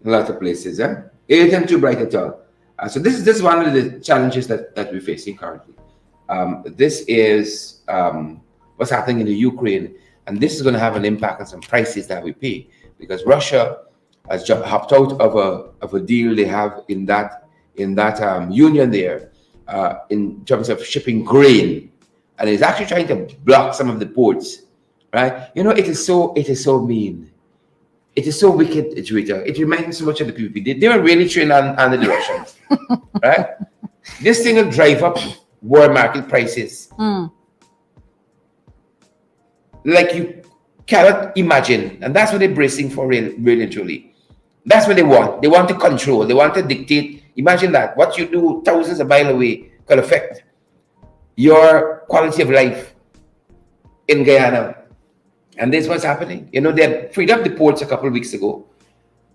a lot of places. It isn't too bright at all. So this is one of the challenges that we're facing currently. This is what's happening in the Ukraine. And this is going to have an impact on some prices that we pay. Because Russia has just hopped out of a deal they have in that union there in terms of shipping grain, and is actually trying to block some of the ports. Right? It is so mean. It is so wicked, Juita. It reminds me so much of the PPP. They were really trained on the Russians. Right? This thing will drive up world market prices. Like you cannot imagine. And that's what they're bracing for, really and truly. That's what they want. They want to control. They want to dictate. Imagine that. What you do thousands of miles away could affect your quality of life in Guyana. And this is what's happening. They freed up the ports a couple of weeks ago,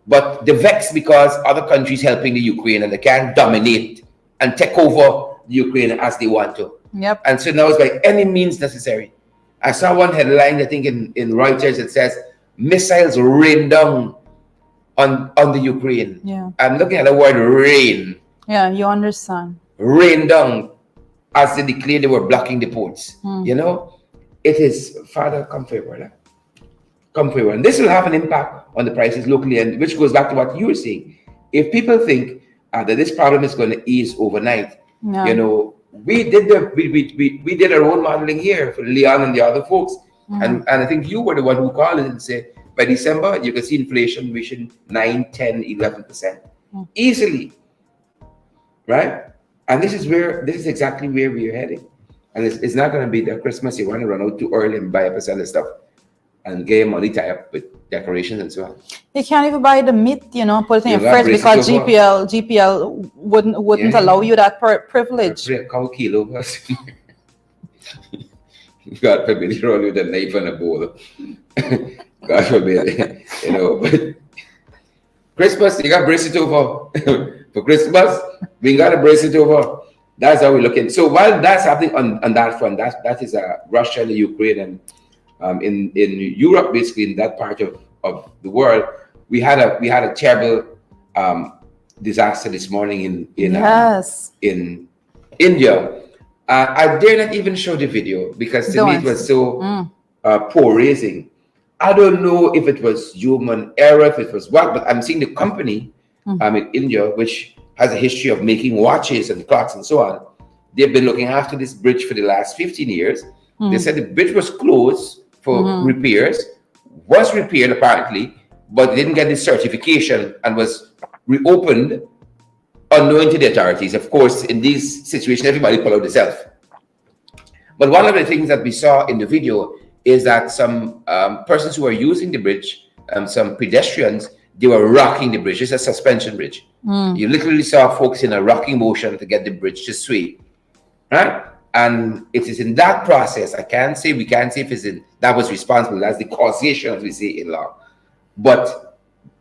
but they're vexed because other countries helping the Ukraine and they can't dominate and take over the Ukraine as they want to. Yep. And so now it's by any means necessary. I saw one headline, I think in Reuters, it says, missiles rain down on the Ukraine. Yeah. I'm looking at the word rain. Yeah, you understand. Rain down as they declared they were blocking the ports. It is, Father, come forward. Come forward. And this will have an impact on the prices locally, and which goes back to what you were saying. If people think that this problem is going to ease overnight, we did our own modeling here for Leon and the other folks. And I think you were the one who called it and said, by December, you can see inflation reaching 9, 10, 11% easily. Right? And this is exactly where we're heading. And it's not going to be the Christmas you want to run out too early and buy up a set of stuff and get money tied up with decorations and so on. You can't even buy the meat, put it in your fridge because GPL wouldn't allow you that privilege. Cow kilo. God forbid you roll with a knife and a bowl. God forbid, But Christmas, you got to brace it over. For Christmas, we got to brace it over. That's how we're looking. So while that's happening on that front, that is Russia and Ukraine, and in Europe, basically in that part of the world, we had a terrible disaster this morning in India. I dare not even show the video because to me it was so poor raising. I don't know if it was human error, if it was what, but I'm seeing the company in India, which has a history of making watches and clocks and so on. They've been looking after this bridge for the last 15 years. They said the bridge was closed for repairs, was repaired apparently, but didn't get the certification and was reopened unknown to the authorities. Of course, in these situations, everybody pull out themselves. But one of the things that we saw in the video is that some persons who are using the bridge, some pedestrians, they were rocking the bridge. It's a suspension bridge. You literally saw folks in a rocking motion to get the bridge to sway, right? And it is in that process, we can't say if that was responsible. That's the causation, as we say in law. But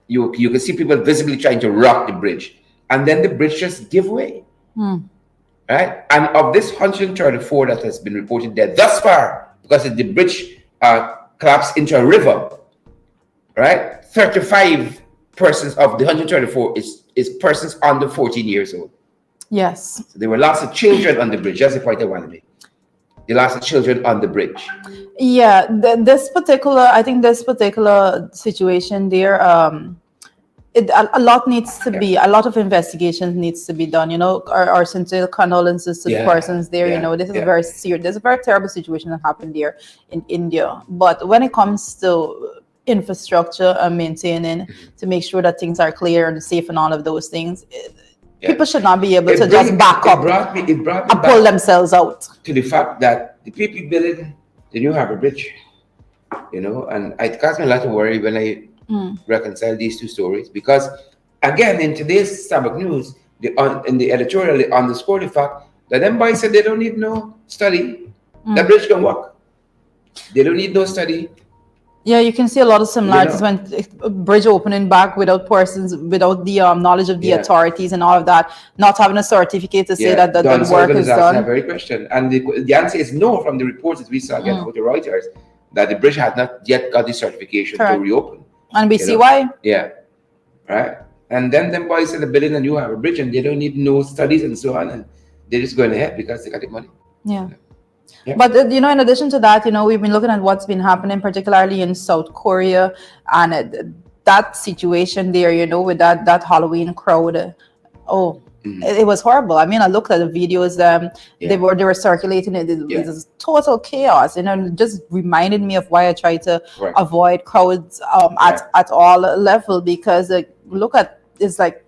you can see people visibly trying to rock the bridge. And then the bridge just give way, right? And of this 134 that has been reported dead thus far, because the bridge collapsed into a river, right? 35 persons of the 134 is persons under 14 years old. Yes. So there were lots of children on the bridge. That's the point I want to make. There are lots of children on the bridge. Yeah, this particular situation there, a lot needs to be, a lot of investigations needs to be done. Our sincere condolences to the persons there. This is a very serious, there's a very terrible situation that happened there in India. But when it comes to infrastructure and maintaining to make sure that things are clear and safe and all of those things, Yeah. People should not be able It to bring- just back up it brought me and pull back themselves out. to the fact that the people building the new Harbor Bridge, you know, and it caused me a lot of worry when I reconcile these two stories, because again, in today's Sabbath news, in the editorial, they underscore the fact that them boys said they don't need no study. The bridge can work. They don't need no study. Yeah, you can see a lot of similarities You know. when a bridge opening back without the knowledge of the Yeah. authorities and all of that, not having a certificate to say that the Don work Sullivan is asking that done. very question, and the answer is no from the reports that we saw again with the Reuters, that the bridge had not yet got the certification Correct. to reopen. And we You see know? why. Yeah, right. And then them boys said they're building a new Harbor Bridge, and they don't need no studies and so on, and they're just going ahead because they got the money. Yeah. Yeah. But in addition to that, we've been looking at what's been happening, particularly in South Korea, and that situation there, with that Halloween crowd. Oh, it was horrible. I mean, I looked at the videos. They were circulating. It was total chaos. Just reminded me of why I try to avoid crowds at all level, because look at it's like,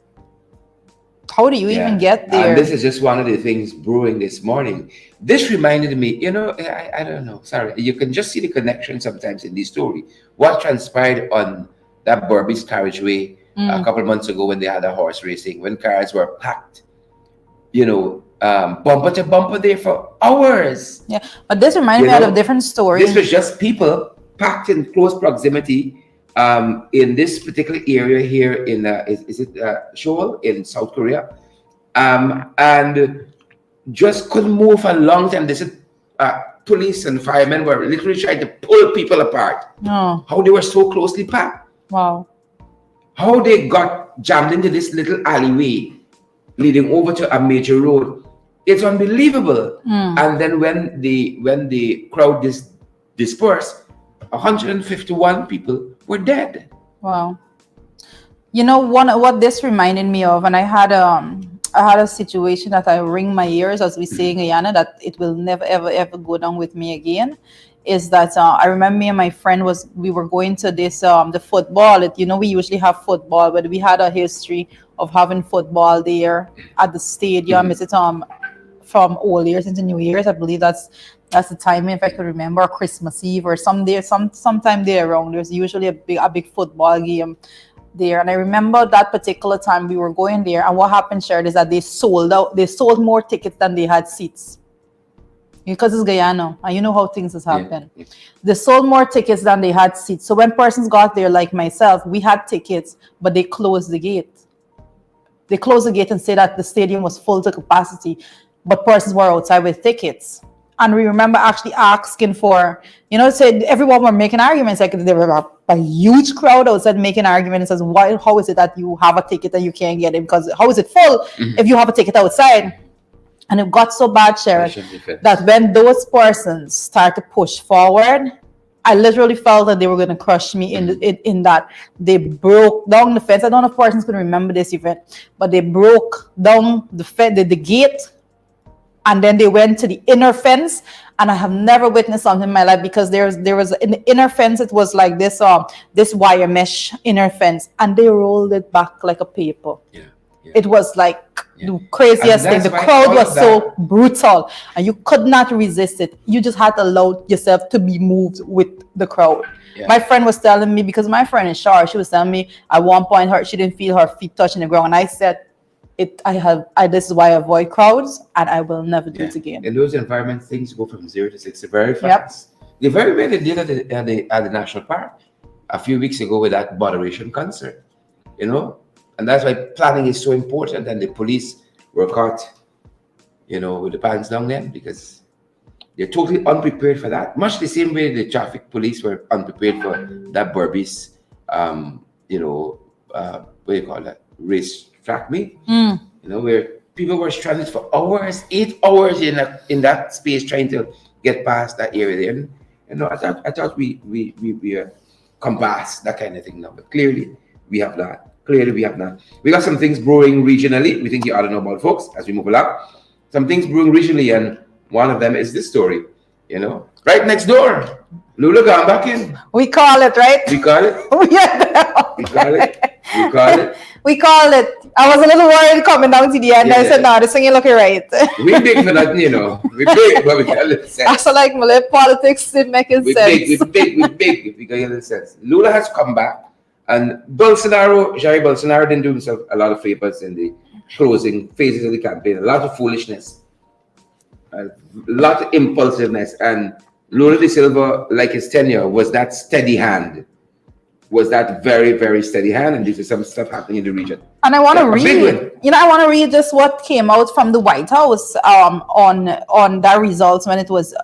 how do you even get there? And this is just one of the things brewing this morning. This reminded me, I don't know, sorry. You can just see the connection sometimes in this story. What transpired on that Burmese carriageway a couple of months ago when they had a horse racing, when cars were packed, bumper to bumper there for hours. Yeah, but this reminded me of a different story. This was just people packed in close proximity in this particular area here in is it Seoul in South Korea, and just couldn't move for a long time. They said police and firemen were literally trying to pull people apart. Oh. How they were so closely packed. Wow. How they got jammed into this little alleyway leading over to a major road. It's unbelievable. And then when the crowd dispersed, 151 people were dead. Wow. What this reminded me of, and I had a situation that I ring my ears, as we say in Guyana, that it will never ever ever go down with me again, is that I remember me and my friend we were going to this the football. We usually have football, but we had a history of having football there at the stadium. Is it from Old Year's into New Year's? I believe that's the timing, if I could remember, Christmas Eve or sometime there around. There's usually a big football game there. And I remember that particular time we were going there, and what happened, Sharon, is that they sold more tickets than they had seats. Because it's Guyana, and you know how things has happened. Yeah. They sold more tickets than they had seats. So when persons got there, like myself, we had tickets, but they closed the gate. They closed the gate and said that the stadium was full to capacity, but persons were outside with tickets. And we remember actually asking for, said everyone were making arguments. Like there were a huge crowd outside making arguments. Says, how is it that you have a ticket and you can't get it? Because how is it full if you have a ticket outside? And it got so bad, Sharon, that when those persons start to push forward, I literally felt that they were going to crush me in that. They broke down the fence. I don't know if persons can remember this event, but they broke down the gate, and then they went to the inner fence. And I have never witnessed something in my life, because there was in the inner fence, it was like this wire mesh inner fence, and they rolled it back like a paper. Yeah. It was like the craziest thing. The crowd was so brutal, and you could not resist it. You just had to allow yourself to be moved with the crowd. Yeah. My friend was telling me, because my friend is short, she was telling me at one point she didn't feel her feet touching the ground, and I said, this is why I avoid crowds, and I will never do it again. In those environments, things go from 0 to 60 very fast. The very way they did it at the national park a few weeks ago with that moderation concert, and that's why planning is so important. And the police were caught, with the pants down then, because they're totally unprepared for that. Much the same way the traffic police were unprepared for that Burmese, what do you call that, race track meet, where people were stranded for hours, 8 hours in that space trying to get past that area there. I thought we compass that kind of thing now, but clearly we have not. We got some things brewing regionally. We think you ought to know about, folks, as we move along. Some things brewing regionally, and one of them is this story. Right next door, Lula gone back in. We call it, right? We call it. Yeah. We call it. We call it. We call it. I was a little worried coming down to the end. I said, no, this thing you looking right. We big for nothing, you know. We big, but we got a little sense. I feel like Malay politics is making sense. We big, if we got a little sense. Lula has come back, and Jair Bolsonaro didn't do himself a lot of favors in the closing phases of the campaign. A lot of foolishness, a lot of impulsiveness, and Lula da Silva, like his tenure, was that steady hand. Was that very, very steady hand, and this is some stuff happening in the region. And I want to read, I want to read just what came out from the White House on that results when it was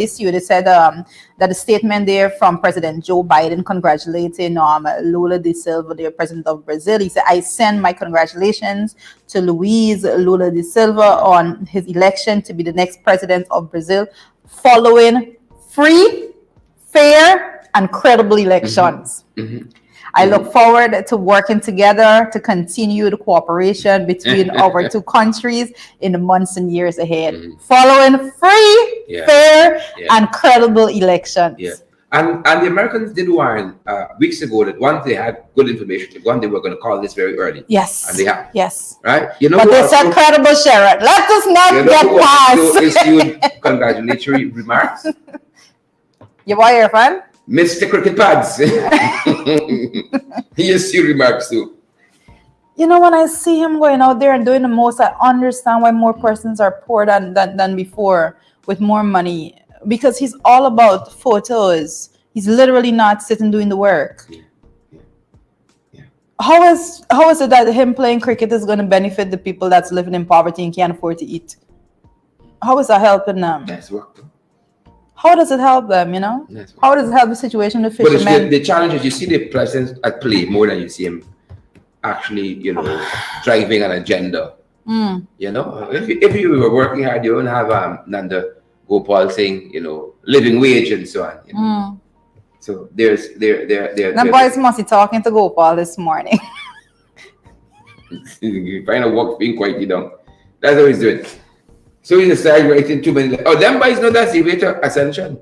issued. It said that the statement there from President Joe Biden congratulating Lula da Silva, the president of Brazil. He said, "I send my congratulations to Luiz Lula da Silva on his election to be the next president of Brazil, following free, fair, and credible elections. I look forward to working together to continue the cooperation between our two countries in the months and years ahead, following free, fair, and credible elections." And the Americans did warn weeks ago that once they had good information, one they were going to call this very early. Yes. And they have. Yes. Right? But they said credible, Sharon. Let us not get past. Issued congratulatory remarks. Your boy, your friend? Mr. Cricket Pads. He issued remarks too. When I see him going out there and doing the most, I understand why more persons are poor than before with more money. Because he's all about photos. He's literally not sitting doing the work. How is it that him playing cricket is going to benefit the people that's living in poverty and can't afford to eat? How is that helping them? That's work. How does it help them, How does it help the situation of fishermen? But the challenge is you see the president at play more than you see him actually, driving an agenda. If you were working hard, you don't have Nanda Gopal saying, living wage and so on. So there's that boys must be talking to Gopal this morning. You find a work being quite down. That's how he's doing. So you decide writing too many letters. Oh, them boys know that's the way to ascension.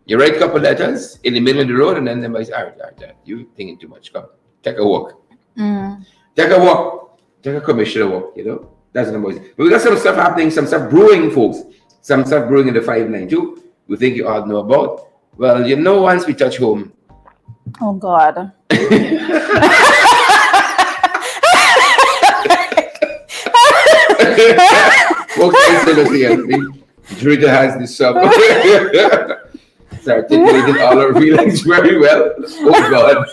You write a couple letters in the middle of the road, and then them boys, all right, you thinking too much. Come, take a walk. Take a walk. Take a commissioner walk, That's what the boys. But we got some stuff happening, some stuff brewing, folks. Some stuff brewing in the 592. We think you all know about. Well, once we touch home. Oh, God. Folks, Drita has this sub. It's articulated all her feelings very well. Oh God.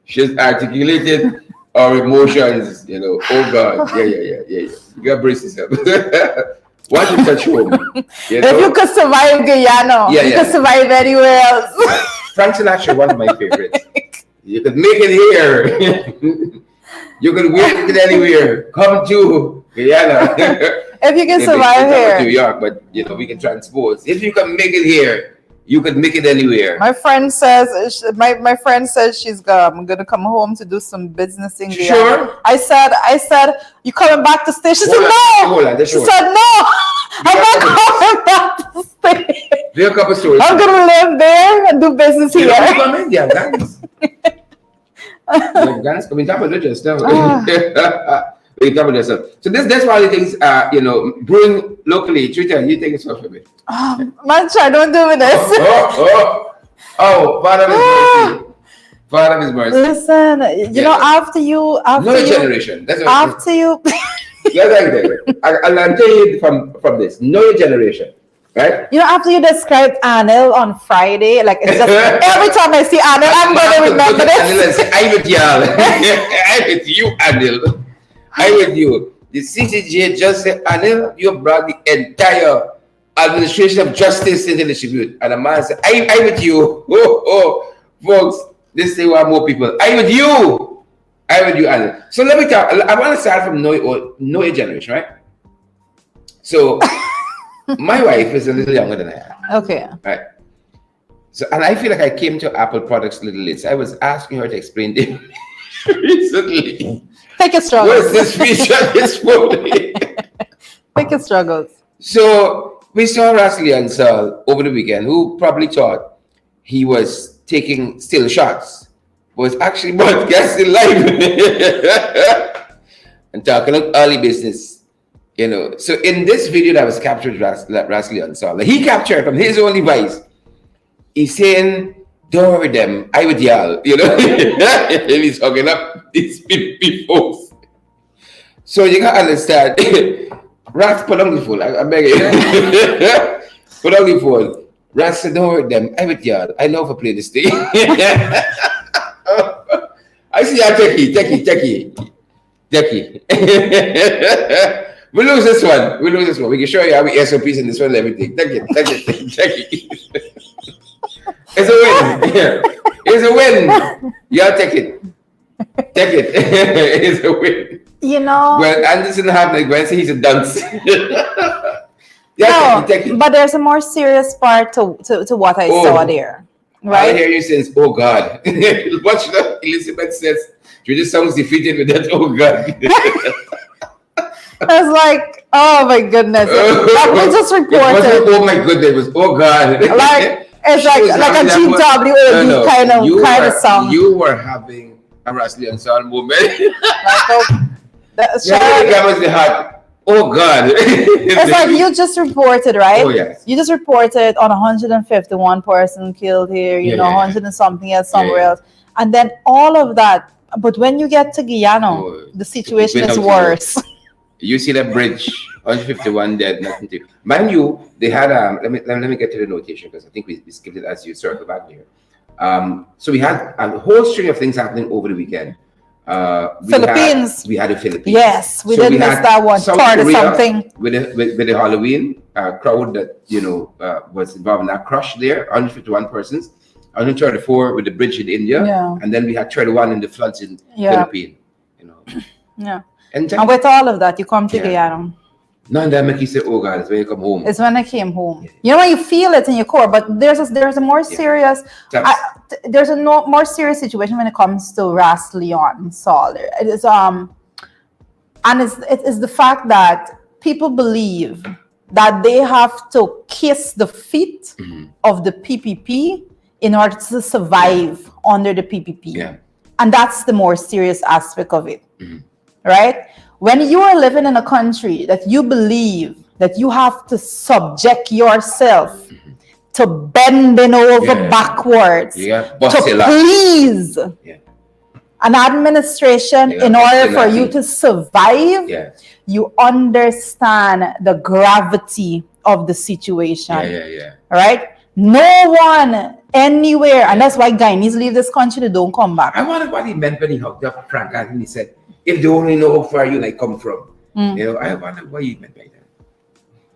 She's articulated our emotions, Oh God. Yeah. You gotta brace yourself. Once you touch home. If you could survive Guyana, you could survive anywhere else. Frank Sinatra, one of my favorites. You could make it here. You can make it anywhere. Come to Guyana. If you can survive here. New York, but we can transpose. If you can make it here, you could make it anywhere. My friend says my friend says she's gonna come home to do some business in Guyana. Sure. I said, you coming back to stay? She said no. She said no. I'm not coming back to stay. There are a couple stories. I'm gonna live there and do business here. Come in, guys. Guys, come in, talk about just now. So that's why the things brewing locally. Twitter, you take it off a bit. Mancha, don't do this. Father of his mercy. Father of his mercy. Listen, after you generation. That's what after you. I'll tell you from this. Know your generation. Right? After you described Anil on Friday, like it's just every time I see Anil, I'm going to remember this. Anil and say, I'm with y'all. I'm with you, Anil. I'm with you. The CCJ just said, Anil, you brought the entire administration of justice into the tribute. And the man said, I'm with you. Folks, this is why more people. I'm with you. I'm with you, Anil. So let me talk. I want to start from know your generation, right? So my wife is a little younger than I am. Okay. Right. So, and I feel like I came to Apple products a little late. So I was asking her to explain this recently. Pick your struggles. What's this feature this morning? Pick your struggles. So we saw Rasli Ansal over the weekend, who probably thought he was taking still shots was actually broadcasting live and talking about early business. You know, so in this video that was captured Rasley Ansala, he captured from his own device. He's saying, "Don't worry them, I with y'all," you know. And he's hooking up these people. So you gotta understand, Ras put on the phone. I beg you. Put on the phone. Ras said, "Don't worry them, I with y'all. I know if I play this thing." I see y'all Jackie. We lose this one. We can show you how we SOPs in this one and everything. Take it. It's a win. Yeah. It's a win. Y'all take it. It's a win. You know. Well, Anderson have like Gwen say he's a dunce. No, but there's a more serious part to what I saw there. Right? I hear you says, "Oh God." Watch that. Elizabeth says, "Judy sounds defeated with that." Oh God. I was like, oh my goodness. That was just reported. Oh my goodness, it was oh God. Like it's like a GWOD kind of song. You were having a Rasley and Son moment. That's the heart. Oh God. It's like you just reported, right? Oh yes. You just reported on 151 person killed here, 100 and something else somewhere else. And then all of that. But when you get to Guyana, the situation is worse. You see that bridge, 151 dead, nothing to. Mind you, they had let me get to the notation because I think we skipped it as you circle back here. So we had a whole string of things happening over the weekend. Philippines. We had the Philippines. Yes, we did miss that one. Part of something with the Halloween crowd that was involved in that crush there. 151 persons, 134 with the bridge in India, and then we had 31 in the floods in Philippines. Yeah. And with all of that, you come to Guyana. None of that make you say, "Oh God," it's when you come home. It's when I came home. You know when you feel it in your core, but there's a more serious. There's a more serious situation when it comes to Ras Leon Saul. It is and it's the fact that people believe that they have to kiss the feet of the PPP in order to survive under the PPP, and that's the more serious aspect of it. Right? When you are living in a country that you believe that you have to subject yourself to bending over backwards to please an administration in order for you to survive, you understand the gravity of the situation. Right? No one anywhere, and that's why Guyanese leave this country, they don't come back. I wonder what he meant when he hooked up Frank and he said, "If they only know how far you come from." I wonder what he meant by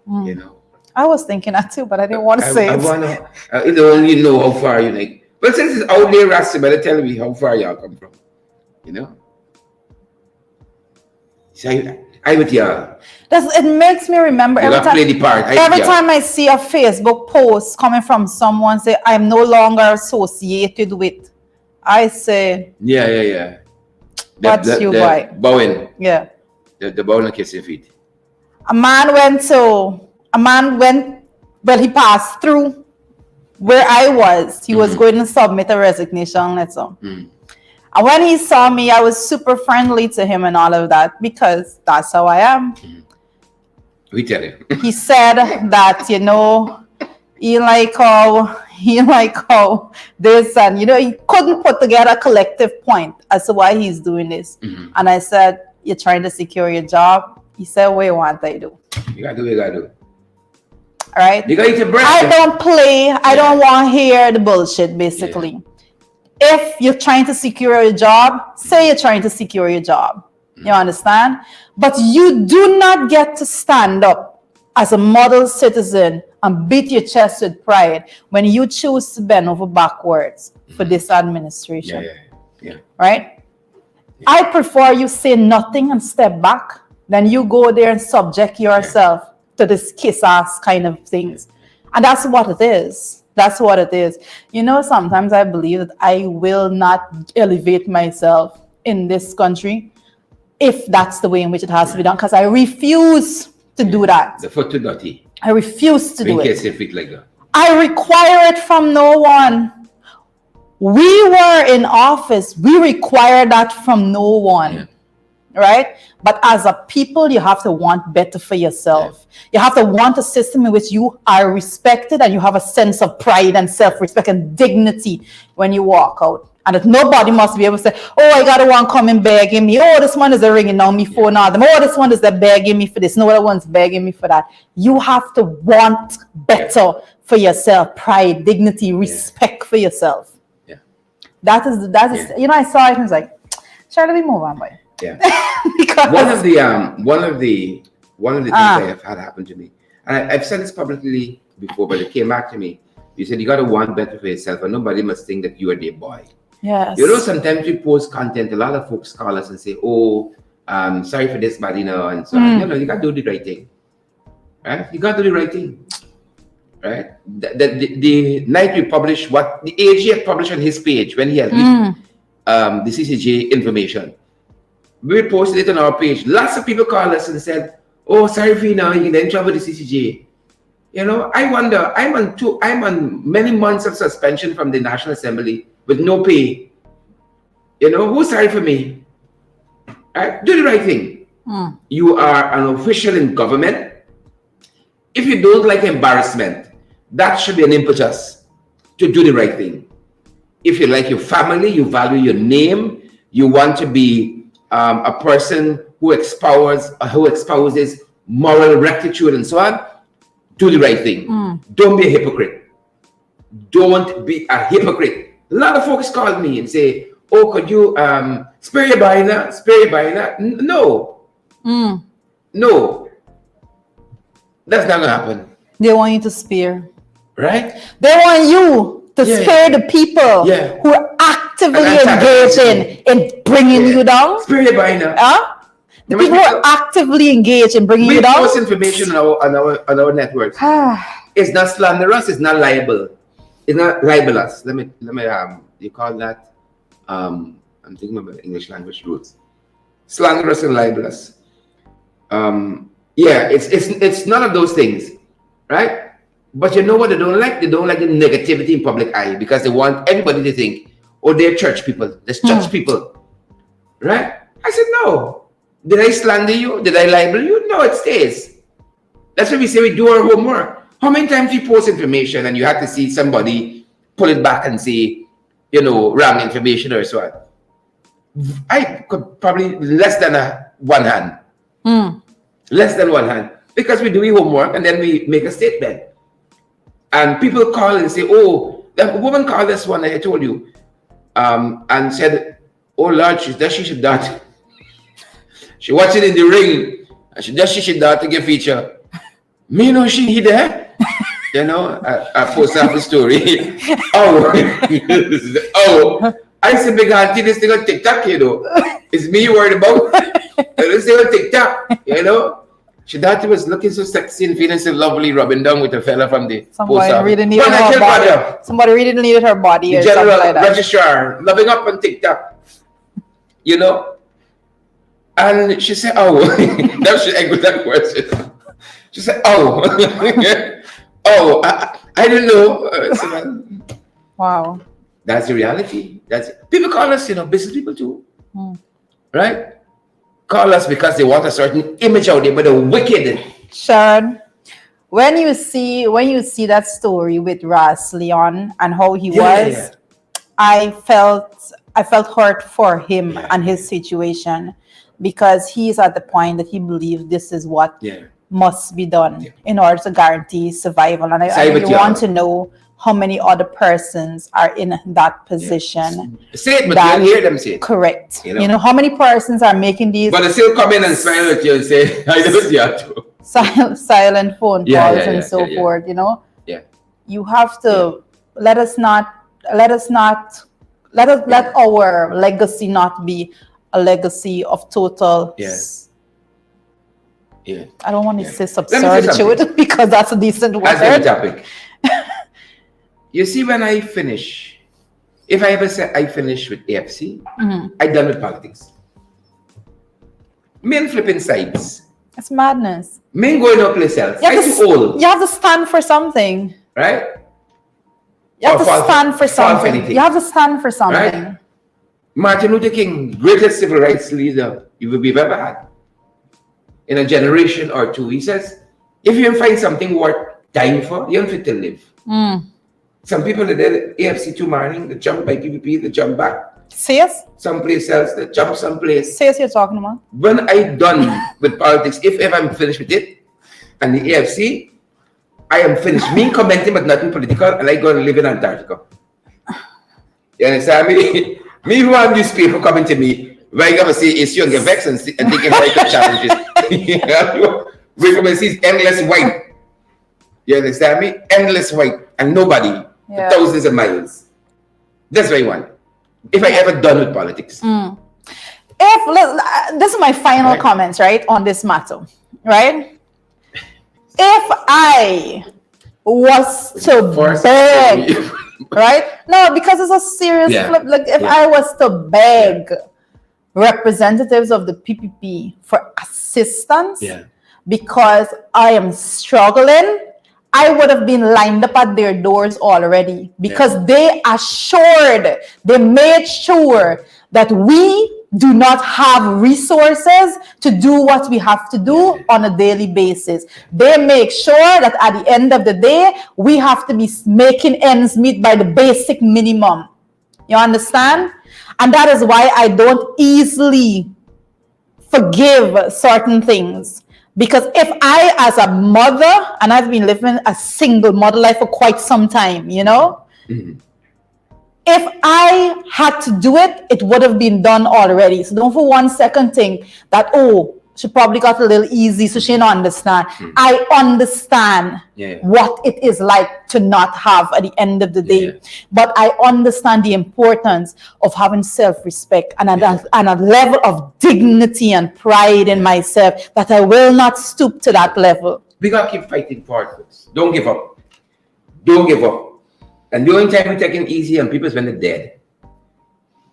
that. I was thinking that too, but I didn't want to say it. I wonder if they only know how far you But since it's out there, Rasta, better tell me how far y'all come from. So I with y'all. It makes me remember every time. Play the part. Every time I see a Facebook post coming from someone say, "I'm no longer associated with," I say, yeah. What's you boy? Bowing. Yeah. The bowing and kissing feet. A man went, he passed through where I was. He was going to submit a resignation letter. And when he saw me, I was super friendly to him and all of that because that's how I am. We tell you. He said that, he like how this and he couldn't put together a collective point as to why he's doing this. And I said, "You're trying to secure your job." He said, "What you want I do?" You gotta do what you gotta do. All right. You gotta eat your bread. I don't play. I don't want to hear the bullshit, basically. If you're trying to secure your job, say you're trying to secure your job. You understand? But you do not get to stand up as a model citizen and beat your chest with pride when you choose to bend over backwards for this administration. Right? I prefer you say nothing and step back than you go there and subject yourself to this kiss-ass kind of things. And that's what it is. That's what it is. Sometimes I believe that I will not elevate myself in this country if that's the way in which it has to be done, because I refuse to do that. The foot too dirty. I refuse to do it. Feet like that. I require it from no one. We were in office. We require that from no one. Yeah. Right? But as a people, you have to want better for yourself. You have to want a system in which you are respected and you have a sense of pride and self-respect and dignity when you walk out. And that nobody must be able to say, oh, I got one coming begging me. Oh, this one is ringing on me phone. Now, oh, this one is begging me for this. No other one's begging me for that. You have to want better for yourself. Pride, dignity, respect for yourself. Yeah. That is, you know, I saw it and I was like, shall we move on, boy? Yeah. Because one of the things I have had happen to me, and I've said this publicly before, but it came back to me. You said you got to want better for yourself, and nobody must think that you are their boy. yes. You know, sometimes we post content. A lot of folks call us and say, "Oh, sorry for this, but you know," and so on. You got to do the right thing, right? You got to do the right thing, right? The night we published what the AG had published on his page when he had leaked the CCJ information. We posted it on our page. Lots of people called us and said, "Oh, sorry, Vina, you get in trouble with the CCJ." You know, I wonder. I'm on many months of suspension from the National Assembly with no pay. You know, who's sorry for me? Right? Do the right thing. You are an official in government. If you don't like embarrassment, that should be an impetus to do the right thing. If you like your family, you value your name, you want to be a person who espouses moral rectitude and so on, do the right thing. Don't be a hypocrite. Don't be a hypocrite. A lot of folks call me and say, "Oh, could you spare your bina? Spare your bina?" No. No. That's not gonna happen. They want you to spare. Right? They want you to spare the people who are actively engaging in bringing you down. Spare your bina. The people who are actively engaged in bringing you down. We post information on our networks. It's not slanderous. It's not liable. It's not libelous. Let me you call that I'm thinking about English language roots. Slanderous and libelous. It's none of those things, right? But you know what they don't like? They don't like the negativity in public eye because they want everybody to think, "Oh, they're church people. They're church people." Right? I said, no. Did I slander you? Did I libel you? No, it stays. That's why we say we do our homework. How many times you post information and you have to see somebody pull it back and say, you know, wrong information or so on? I could probably less than one hand. Less than one hand. Because we do our homework and then we make a statement. And people call and say, "Oh, that woman called this one I told you," and said, "Oh Lord, she should not. She watched it in the ring. And she should not to get feature." Me know she there. You know, I post up the story. I said, "Big auntie, this thing on TikTok, you know. It's me you worried about. This thing on TikTok, you know." She thought he was looking so sexy and feeling so lovely, rubbing down with a fella from the Somebody really needed her body. Somebody really needed her body. The general registrar, loving up on TikTok. You know? And she said, "Oh." Now she echoed that question. She said, "Oh." I don't know. Wow. That's the reality. People call us, business people too. Right? Call us because they want a certain image out there, but they're wicked. Sharon, when you see that story with Ras Leon and how he was, I felt hurt for him and his situation, because he's at the point that he believes this is what must be done in order to guarantee survival. And I really want to know how many other persons are in that position. Say it, but you don't hear them say it. Correct. You know how many persons are making these. But they still come in and smile at you and say, "I know you too." Silent phone calls and so forth. You know. Yeah. You have to let our legacy not be a legacy of total. I don't want to say absurdity because that's a decent word. That's the topic. You see, when I finish, if I ever say I finish with AFC, I done with politics. Men flipping sides. It's madness. Men going up yourself. I'm too old. You have to stand for something. Right? You have or to fall stand for fall for something. anything. You have to stand for something. Right? Martin Luther King, greatest civil rights leader we've ever had in a generation or two. He says, if you find something worth dying for, you're fit to live. Some people that did AFC 2 mining, they jump by PPP, they jump back. Serious? Someplace else, they jump someplace. Serious you're talking about? When I'm done with politics, if ever I'm finished with it, and the AFC, I am finished. Me commenting, but nothing political, and I go and live in Antarctica. You understand me? Me who want newspaper coming to me, where you gonna see issue and get vexed and thinking like of challenges. We're gonna see endless white. You understand me? Endless white and nobody for thousands of miles. That's what I want. If I ever done with politics. This is my final comments, right, on this matter, right? If I was to beg, right? No, because it's a serious flip. Like if I was to beg representatives of the PPP for assistance because I am struggling, I would have been lined up at their doors already because they made sure that we do not have resources to do what we have to do on a daily basis. They make sure that at the end of the day, we have to be making ends meet by the basic minimum. You understand? And that is why I don't easily forgive certain things. Because if I, as a mother, and I've been living a single mother life for quite some time, you know, if I had to do it, it would have been done already. So don't for 1 second think that, oh, she probably got a little easy, so she don't understand. I understand what it is like to not have at the end of the day. But I understand the importance of having self-respect and a level of dignity and pride in myself that I will not stoop to that level. We got to keep fighting for it, folks. Don't give up. Don't give up. And the only time we're taking it easy and people when they're dead.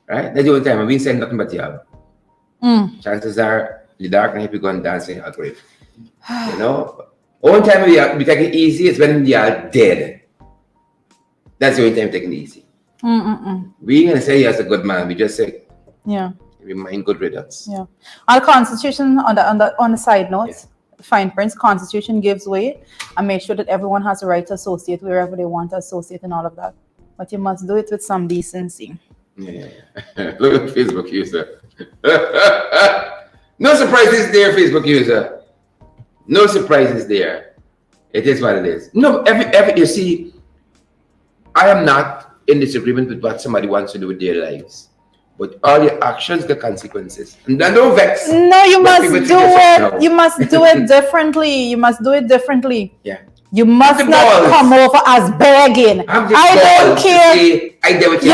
Right? That's the only time. And we saying nothing but chances are, the dark night we go and dance in our grave. You know? Only time we take it easy is when they are dead. That's the only time we take it easy. We ain't gonna say he has a good man. We just say, we mind good riddance. On the Constitution, on the side notes, fine prints, Constitution gives way and make sure that everyone has the right to associate wherever they want to associate and all of that. But you must do it with some decency. Look at Facebook user. No surprises there, Facebook user. No surprises there. It is what it is. No, every you see, I am not in disagreement with what somebody wants to do with their lives. But all your actions, the consequences. And then don't vex. No, you must do it. You must do it differently. You must do it differently. You must not come over as begging. I don't care. You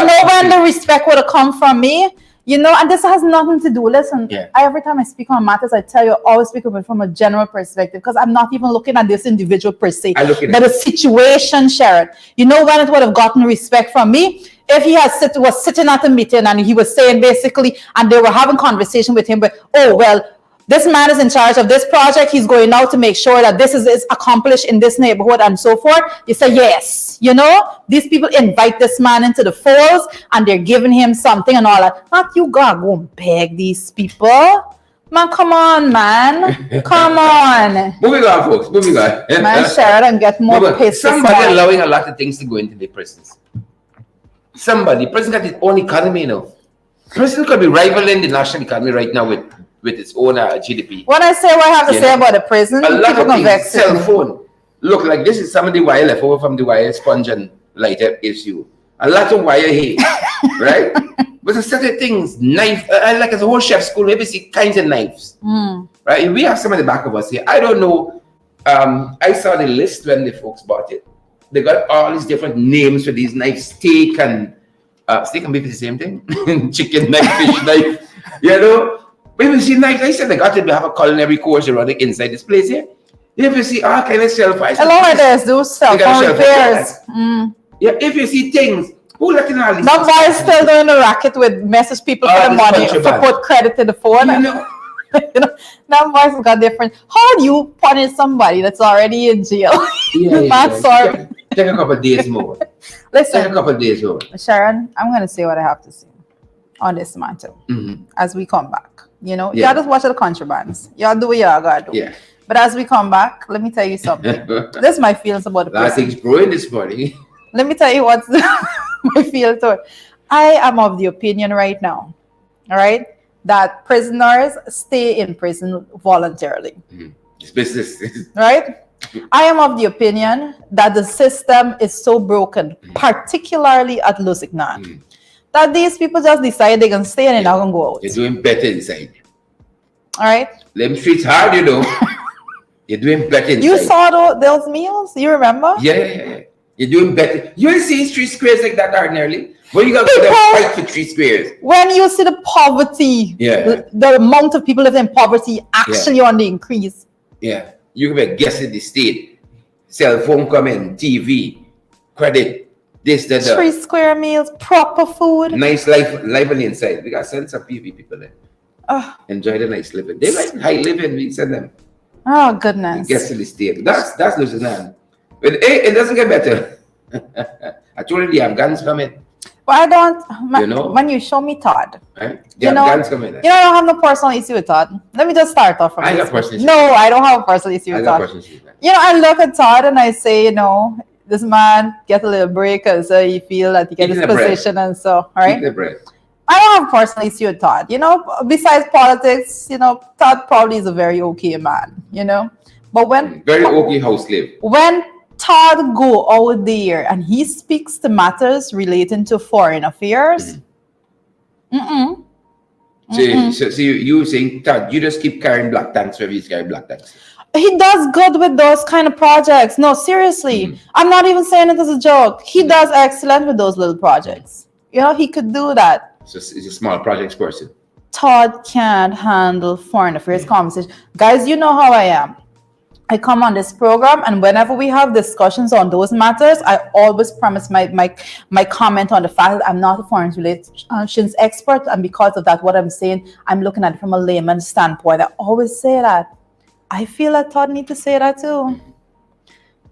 know when the respect would have come from me? You know, and this has nothing to do. Listen, every time I speak on matters, I tell you, I always speak of it from a general perspective because I'm not even looking at this individual per se, but a situation, Sharon. You know when it would have gotten respect from me? If he was sitting at a meeting and he was saying basically, and they were having conversation with him, but oh well, this man is in charge of this project. He's going out to make sure that this is accomplished in this neighborhood and so forth. You say, yes, you know, these people invite this man into the folds and they're giving him something and all that. Not you gotta go and beg these people. Man, come on, man. Come on. Moving on, folks. Moving on. Man, share it and get more pissed. Somebody allowing a lot of things to go into the prisons. Prison got its own economy now. Prison could be rivaling the national economy right now with its own GDP. When I say what I have to say about the prison, a lot of things, cell phone. Look, like this is some of the wire left over from the wire sponge and lighter issue. A lot of wire here, right? But there's certain things, knife, like as a whole chef school, maybe see kinds of knives, right? We have some at the back of us here. I don't know. I saw the list when the folks bought it. They got all these different names for these knives, steak and beef is the same thing. Chicken knife, fish knife, you know. But if you see knives, I said they got it. We have a culinary course running inside this place here. If you see all kind of cell phones. A lot of this, those cell phone repairs. Yeah, if you see things, who letting all these? That boy is still doing the racket with message people for the money to put credit to the phone. You know, you know, that voice got different. How do you punish somebody that's already in jail? Sorry. Take a couple of days more. Take a Listen, couple of days more. Sharon, I'm going to say what I have to say on this matter as we come back. You know, Yeah. y'all just watch the contrabands. Y'all do what y'all gotta do. Yeah. But as we come back, let me tell you something. This is my feelings about the A lot of person. things brewing this morning. Let me tell you what's my feelings to it. I am of the opinion right now, all right, that prisoners stay in prison voluntarily. It's business. Right? I am of the opinion that the system is so broken, particularly at Lusignan, that these people just decide they can stay and they're not going to go out. You're doing better inside. All right? Them streets hard, you know. You're doing better inside. You saw those meals? You remember? Yeah. You're doing better. You ain't seeing street squares like that ordinarily. But you got to fight for street squares. When you see the poverty, the amount of people living in poverty actually on the increase. Yeah. You can guess in the state. Cell phone coming, TV, credit, this, that, that. 3 square meals, proper food. Nice life, lively inside. We got to send some PV people there. Enjoy the nice living. They like high living. We send them. Oh, goodness. Guess in the state. That's losing hand. But it doesn't get better. I told you the Afghans coming. But I don't, when you show me Todd, right? The Afghans coming. You know, I don't have no personal issue with Todd. Let me just start off from I this. got personal issue. No, I don't have a personal issue with Todd. You know, I look at Todd and I say, you know, this man get a little break because he feel that he get his position and so, all right? I don't have a personal issue with Todd. You know, besides politics, you know, Todd probably is a very okay man, you know. But when very okay house live. When Todd go out there and he speaks to matters relating to foreign affairs, So you saying, Todd, you just keep carrying black tanks wherever he's carrying black tanks. He does good with those kind of projects. No, seriously. I'm not even saying it as a joke. He does excellent with those little projects. You know, he could do that. So he's a small projects person. Todd can't handle foreign affairs conversation. Guys, you know how I am. I come on this program, and whenever we have discussions on those matters, I always premise my comment on the fact that I'm not a foreign relations expert, and because of that, what I'm saying, I'm looking at it from a layman's standpoint. I always say that. I feel that Todd need to say that too.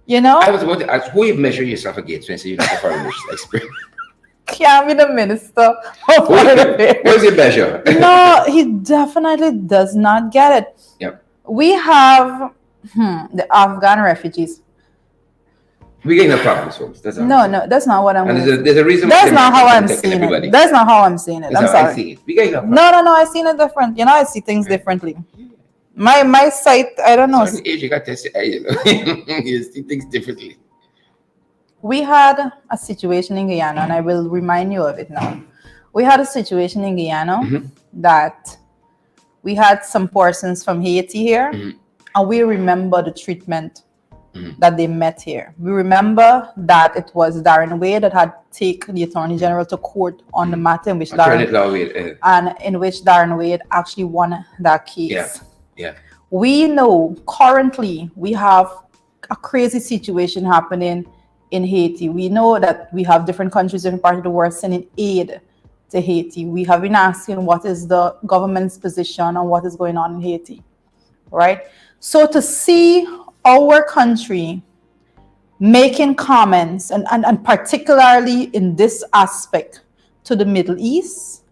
You know? I was about to ask, who you measure yourself against when you say you're not a foreign relations expert? Can't be the minister. What's your measure? No, he definitely does not get it. Yep. We have the Afghan refugees. We getting no problems, folks. That's no, that's not what I'm. There's a reason. That's not how I'm seeing it. That's not how I'm seeing it. I'm sorry. I see it. We getting no. No. I seen it different. You know, I see things differently. My sight, I don't know. Age, you got tested. You know, you see things differently. We had a situation in Guyana, and I will remind you of it now. We had a situation in Guyana that we had some persons from Haiti here, and we remember the treatment that they met here. We remember that it was Darren Wade that had taken the Attorney General to court on the matter in which Darren Wade actually won that case. Yeah. We know currently we have a crazy situation happening in Haiti. We know that we have different countries, different parts of the world sending aid to Haiti. We have been asking what is the government's position on what is going on in Haiti, right? So to see our country making comments, and particularly in this aspect to the Middle East,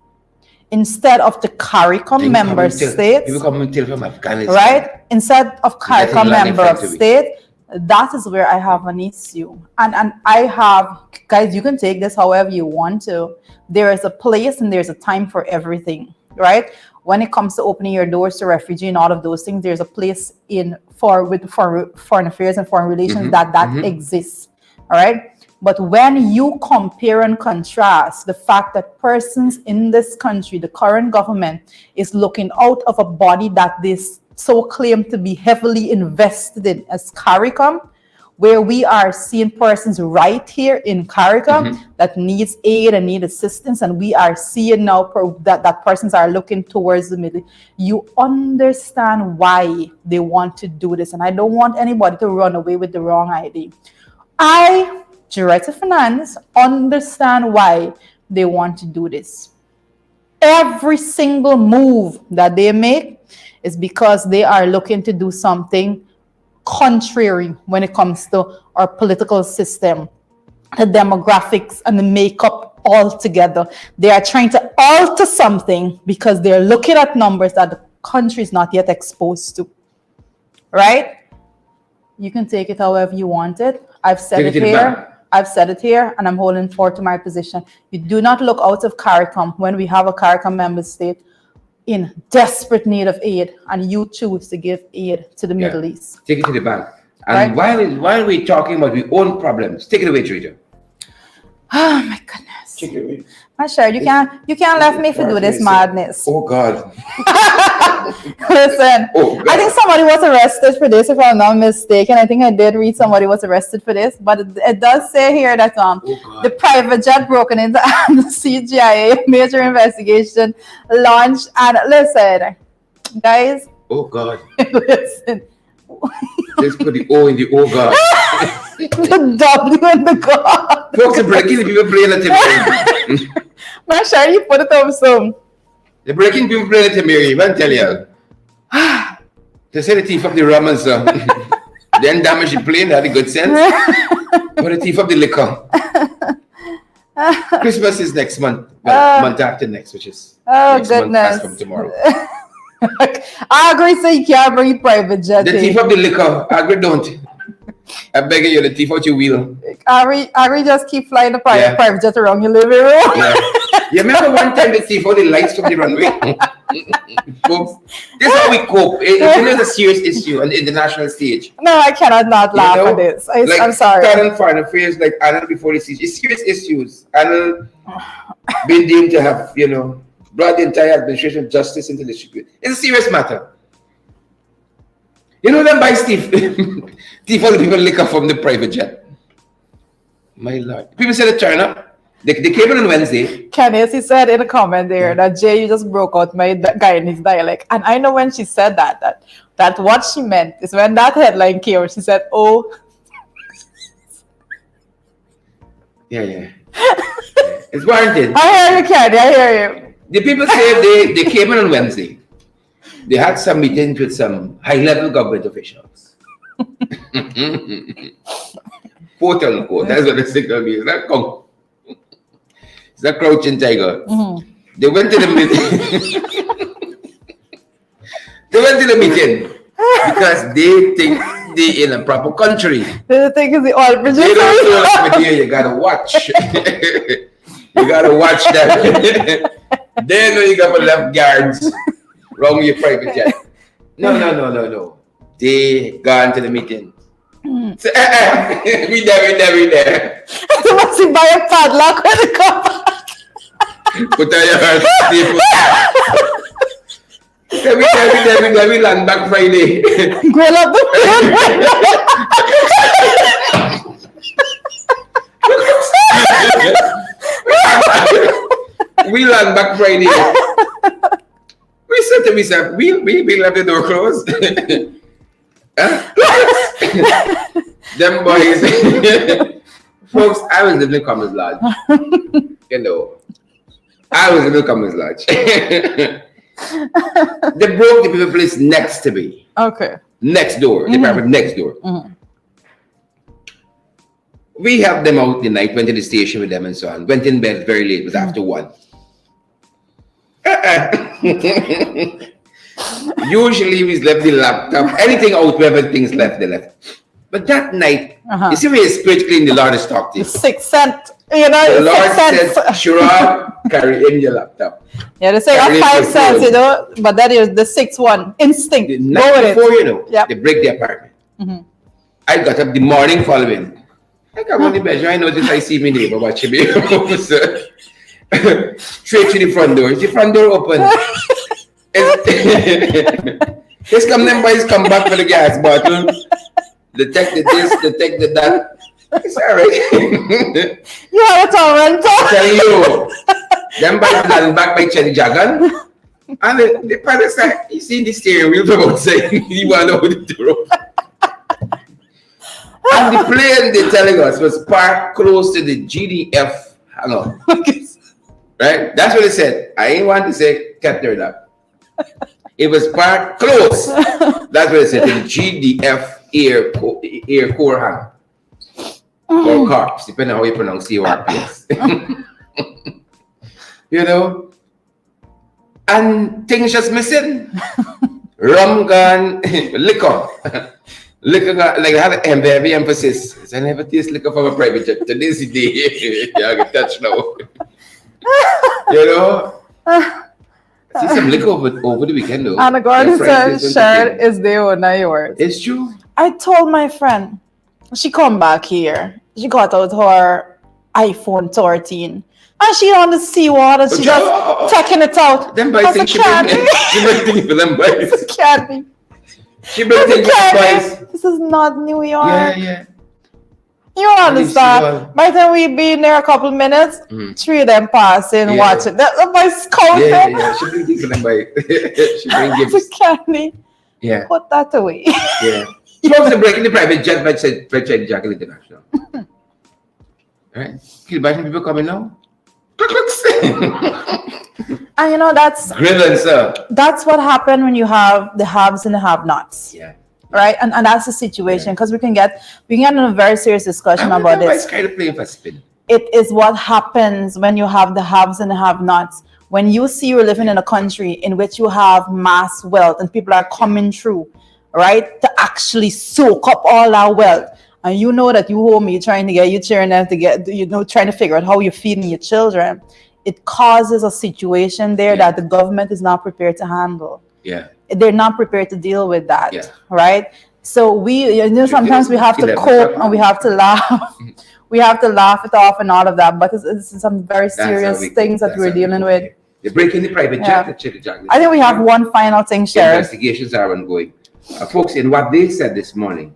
instead of the CARICOM member states, people come and tell from Afghanistan, right? Instead of CARICOM member of state, that is where I have an issue. And I have, guys, you can take this however you want to. There is a place and there's a time for everything, right? When it comes to opening your doors to refugee and all of those things, there's a place with foreign affairs and foreign relations that exists, all right? But when you compare and contrast the fact that persons in this country, the current government, is looking out of a body that they so claim to be heavily invested in as CARICOM, where we are seeing persons right here in CARICOM that needs aid and need assistance, and we are seeing now that persons are looking towards the middle. You understand why they want to do this, and I don't want anybody to run away with the wrong idea. Director of Finance, understand why they want to do this. Every single move that they make is because they are looking to do something contrary when it comes to our political system, the demographics and the makeup all together. They are trying to alter something because they're looking at numbers that the country is not yet exposed to. Right? You can take it however you want it. I've said it here. I've said it here, and I'm holding forth to my position. You do not look out of CARICOM when we have a CARICOM member state in desperate need of aid, and you choose to give aid to the Middle East. Take it to the bank. And while we're talking about our own problems, take it away, Teresa. Oh my goodness. Take it away. My shirt, you can't let me do this madness. Oh God. Listen, oh, God. I think somebody was arrested for this, if I'm not mistaken. I think I did read somebody was arrested for this, but it does say here that the private jet broken into the CGIA major investigation launched. And listen, guys. Oh God. Listen. Let's put the O in the oh God. The W in the God. Folks are breaking the people playing at the Man, sure you put it up some. The breaking people playing at the Mary, man, tell you. They say the thief of the rum and so. Then damage the plane, had a good sense. But the thief of the liquor. Christmas is next month. Well, month after next, which is next goodness. month as from tomorrow. I agree, so you can't bring private jet. The thief of the liquor, I agree, don't. I beg you, the thief out your wheel. Ari just keep flying the private jet around your living room. Yeah. You remember one time the thief out the lights from the runway? Folks, this is how we cope. It's a serious issue on the international stage. No, I cannot not laugh at this. I'm sorry. Current foreign affairs like Anna before the siege. It's serious issues. Anna been deemed to have, brought the entire administration of justice into the secret. It's a serious matter. You know them by thief all the people liquor from the private jet. My Lord. People said that China, they came in on Wednesday. Kenneth, he said in a comment there that Jay, you just broke out my Guyanese dialect. And I know when she said that what she meant is when that headline came, she said, oh. Yeah. It's warranted. I hear you, Kenny. I hear you. The people say they came in on Wednesday. They had some meetings with some high-level government officials. Quote unquote. That's what the signal means. It's not crouching tiger. Mm-hmm. They went to the meeting. They went to the meeting because they think they're in a proper country. They think it's the oil producer. They don't know you gotta watch. You gotta watch that. They know you got left guards wrong with your private jet. No. They gone to the meeting. So, we there. They must buy a padlock when they come back. Put on your hands. We land back Friday. Grill up the We land back Friday. We said to myself, we left the door closed. Them boys. Folks, I was living in Commons Lodge. I was living in Commons Lodge. They broke the people place next to me. Okay. Next door. The apartment next door. Mm-hmm. We helped them out the night, went to the station with them and so on. Went in bed very late, it was after 1. Usually we left the laptop, anything out, wherever things left, they left. But that night, you see where spiritually in the Lord has talked to you. 6 cents, The Lord said, Shura, carry in your laptop. Yeah, they say 5 cents, but that is the 6th one. Instinct. The night before, yep. They break the apartment. Mm-hmm. I got up the morning following. I come on the bed, I noticed I see my neighbor watching me. Straight to the front door. Is the front door open? Just come them boys come back for the gas bottle. Detect the this, detect the that. It's alright. You have a torrent. Tell you. Them boys land back by Chenny Jagan. And the pilot said, you see the steering wheel from outside. You want to hold the door open. And the plane they're telling us was parked close to the GDF hangar. Right? That's what they said. I ain't want to say kept there up. It was parked close. That's what they said, to the GDF Air Corhan or Corps, depending on how you pronounce CORPS. You know, and things just missing. Rum gun, liquor. Liquor, like I had a heavy emphasis. I never taste liquor from a private jet. Today's the day. Yeah, I get touched now. You know? See some liquor over the weekend though. And according to Sharon is there or not yours. It's true. I told my friend, she come back here. She got out her iPhone 13. And she on the seawater. She just taking it out. Them boys think she bring things for them boys. It's candy. She bring things for them boys. This is not New York. Yeah. You understand? By the time we be in there a couple minutes, three of them passing, watching. That's my scouting. Yeah. She bring things for them boys. She bring gifts. It's candy. Yeah. Put that away. Yeah. Supposed to break in the private jet by China Jackal International. All right. Can you imagine people coming now? And you know that's what happened when you have the haves and the have-nots. Yeah. Right, and that's the situation because we can get in a very serious discussion about this. Kind of playing for spin. It is what happens when you have the haves and the have-nots. When you see you're living in a country in which you have mass wealth and people are coming through, right, to actually soak up all our wealth, and you know that you home, you're trying to get your children to get, trying to figure out how you're feeding your children. It causes a situation there that the government is not prepared to handle. Yeah. They're not prepared to deal with that, right? So we, sometimes we have to cope and we have to laugh. We have to laugh it off and all of that, but it's some very serious things that we're dealing with. They're breaking the private jet. I think we have one final thing, Sharon. Investigations are ongoing. Folks, in what they said this morning,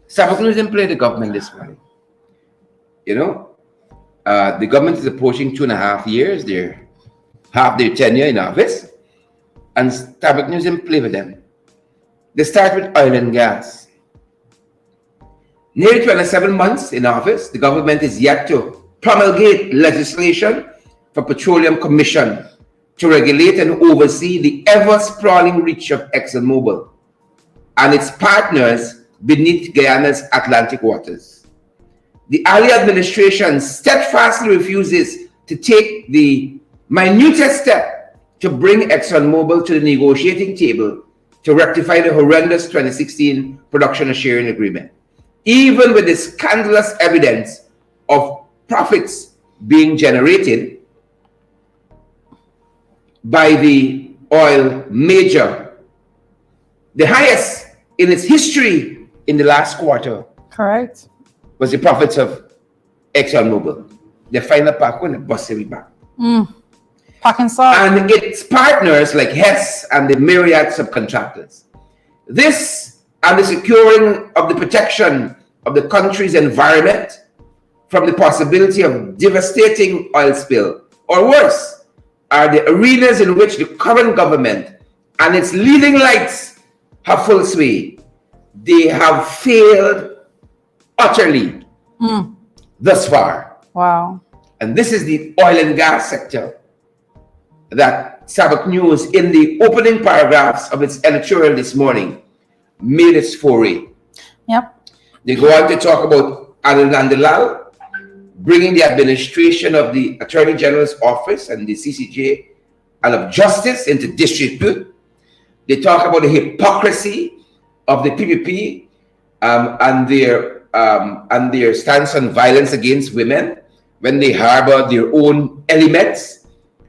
Sabbath didn't play the government this morning. You know, the government is approaching 2.5 years. They're half their tenure in office. And Starbuck News didn't play with them. They start with oil and gas. Nearly 27 months in office, the government is yet to promulgate legislation for Petroleum Commission to regulate and oversee the ever-sprawling reach of ExxonMobil and its partners beneath Guyana's Atlantic waters. The Ali administration steadfastly refuses to take the minutest step to bring ExxonMobil to the negotiating table to rectify the horrendous 2016 production and sharing agreement, even with the scandalous evidence of profits being generated by the oil major, the highest in its history in the last quarter. Correct. Was the profits of ExxonMobil. The final pack when the bus every back. And its partners like Hess and the myriad subcontractors. This and the securing of the protection of the country's environment from the possibility of devastating oil spill, or worse, are the arenas in which the current government and its leading lights have full sway. They have failed utterly thus far. Wow. And this is the oil and gas sector that Sabbath News, in the opening paragraphs of its editorial this morning, made its foray. Yep. They go on to talk about Al-Nandalal bringing the administration of the Attorney General's office and the CCJ and of justice into disrepute. They talk about the hypocrisy of the PPP and their stance on violence against women when they harbor their own elements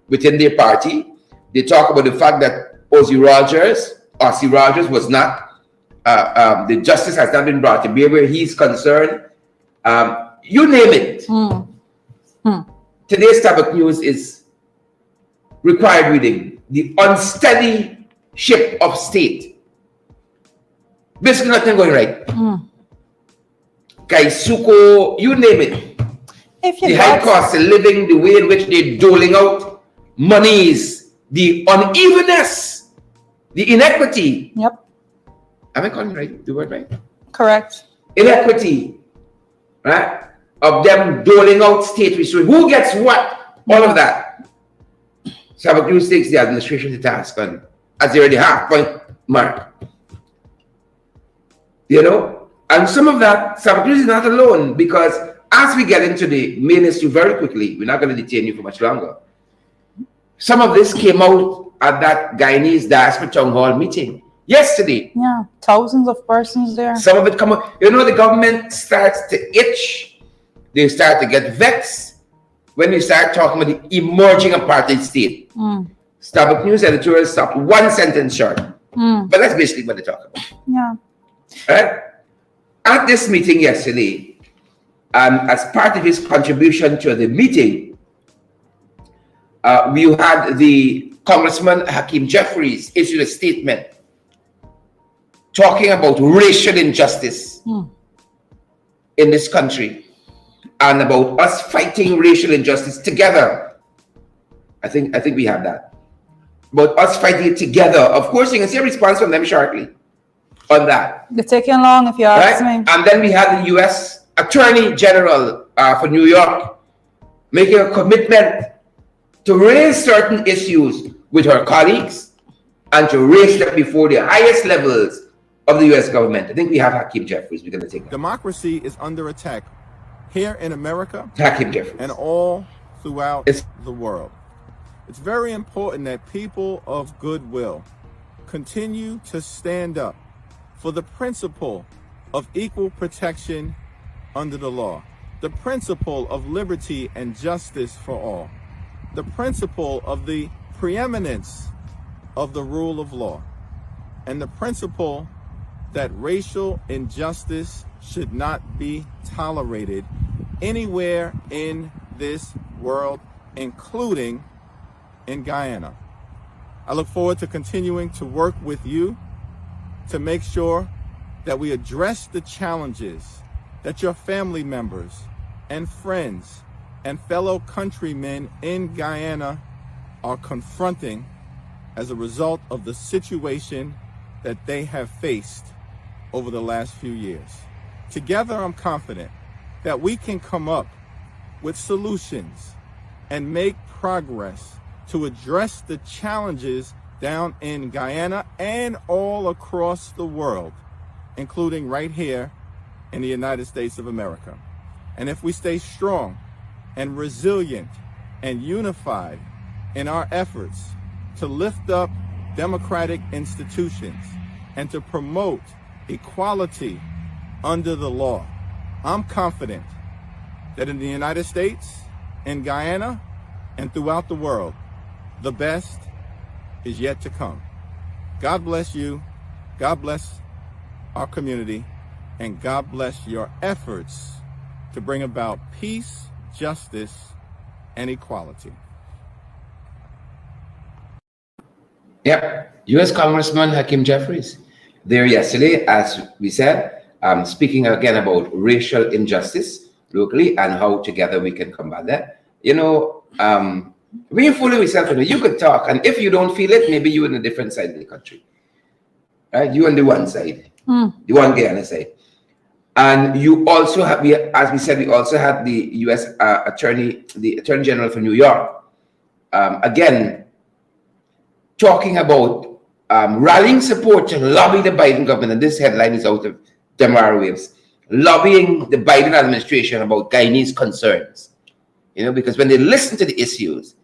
within their party. They talk about the fact that Ossie Rogers was not, the justice has not been brought to bear where he's concerned. You name it. Today's Starbuck News is required reading. The unsteady ship of state. Basically nothing going right. Kaisuko, you name it. The high cost of living, the way in which they're doling out monies, the unevenness, the inequity. Yep. Am I calling right? The word right? Correct. Inequity, right? Of them doling out state resources. Who gets what? All of that. Sabbath News takes the administration to task on, as they're at the half point mark. you know. And some of that, Sabbath is not alone, because as we get into the main issue very quickly, we're not going to detain you for much longer. Some of this came out at that Guyanese diaspora town hall meeting yesterday. Yeah, thousands of persons there. Some of it come out. You know, the government starts to itch. They start to get vexed when we start talking about the emerging apartheid state. Starbuck News editorial stopped one sentence short. But that's basically what they talk about. Yeah. Right? At this meeting yesterday, as part of his contribution to the meeting, we had the Congressman Hakeem Jeffries issued a statement talking about racial injustice in this country and about us fighting racial injustice together. I think we have that. About us fighting it together. Of course, you can see a response from them shortly on that. They're taking long, if you ask me. And then we had the U.S. Attorney General for New York making a commitment to raise certain issues with her colleagues and to raise them before the highest levels of the U.S. government. I think we have Hakeem Jeffries. We're going to take that. Democracy is under attack here in America Hakeem Jeffries. and all throughout the world. It's very important that people of goodwill continue to stand up for the principle of equal protection under the law, the principle of liberty and justice for all, the principle of the preeminence of the rule of law, and the principle that racial injustice should not be tolerated anywhere in this world, including in Guyana. I look forward to continuing to work with you to make sure that we address the challenges that your family members and friends and fellow countrymen in Guyana are confronting as a result of the situation that they have faced over the last few years. Together, I'm confident that we can come up with solutions and make progress to address the challenges down in Guyana and all across the world, including right here in the United States of America. And if we stay strong and resilient and unified in our efforts to lift up democratic institutions and to promote equality under the law, I'm confident that in the United States, in Guyana, and throughout the world, the best is yet to come. God bless you, God bless our community, and God bless your efforts to bring about peace, justice, and equality. Yep, U.S. Congressman Hakeem Jeffries there yesterday, as we said, speaking again about racial injustice locally and how together we can combat that. You know, we ain't fooling ourselves. You could talk, and if you don't feel it, maybe you're on a different side of the country, right? You on the one side, the one Guyana side, and you also have, as we said, we also had the U.S. the Attorney General for New York, again talking about rallying support to lobby the Biden government, and this headline is out of Demar Waves, lobbying the Biden administration about Guyanese concerns. You know, because when they listen to the issues,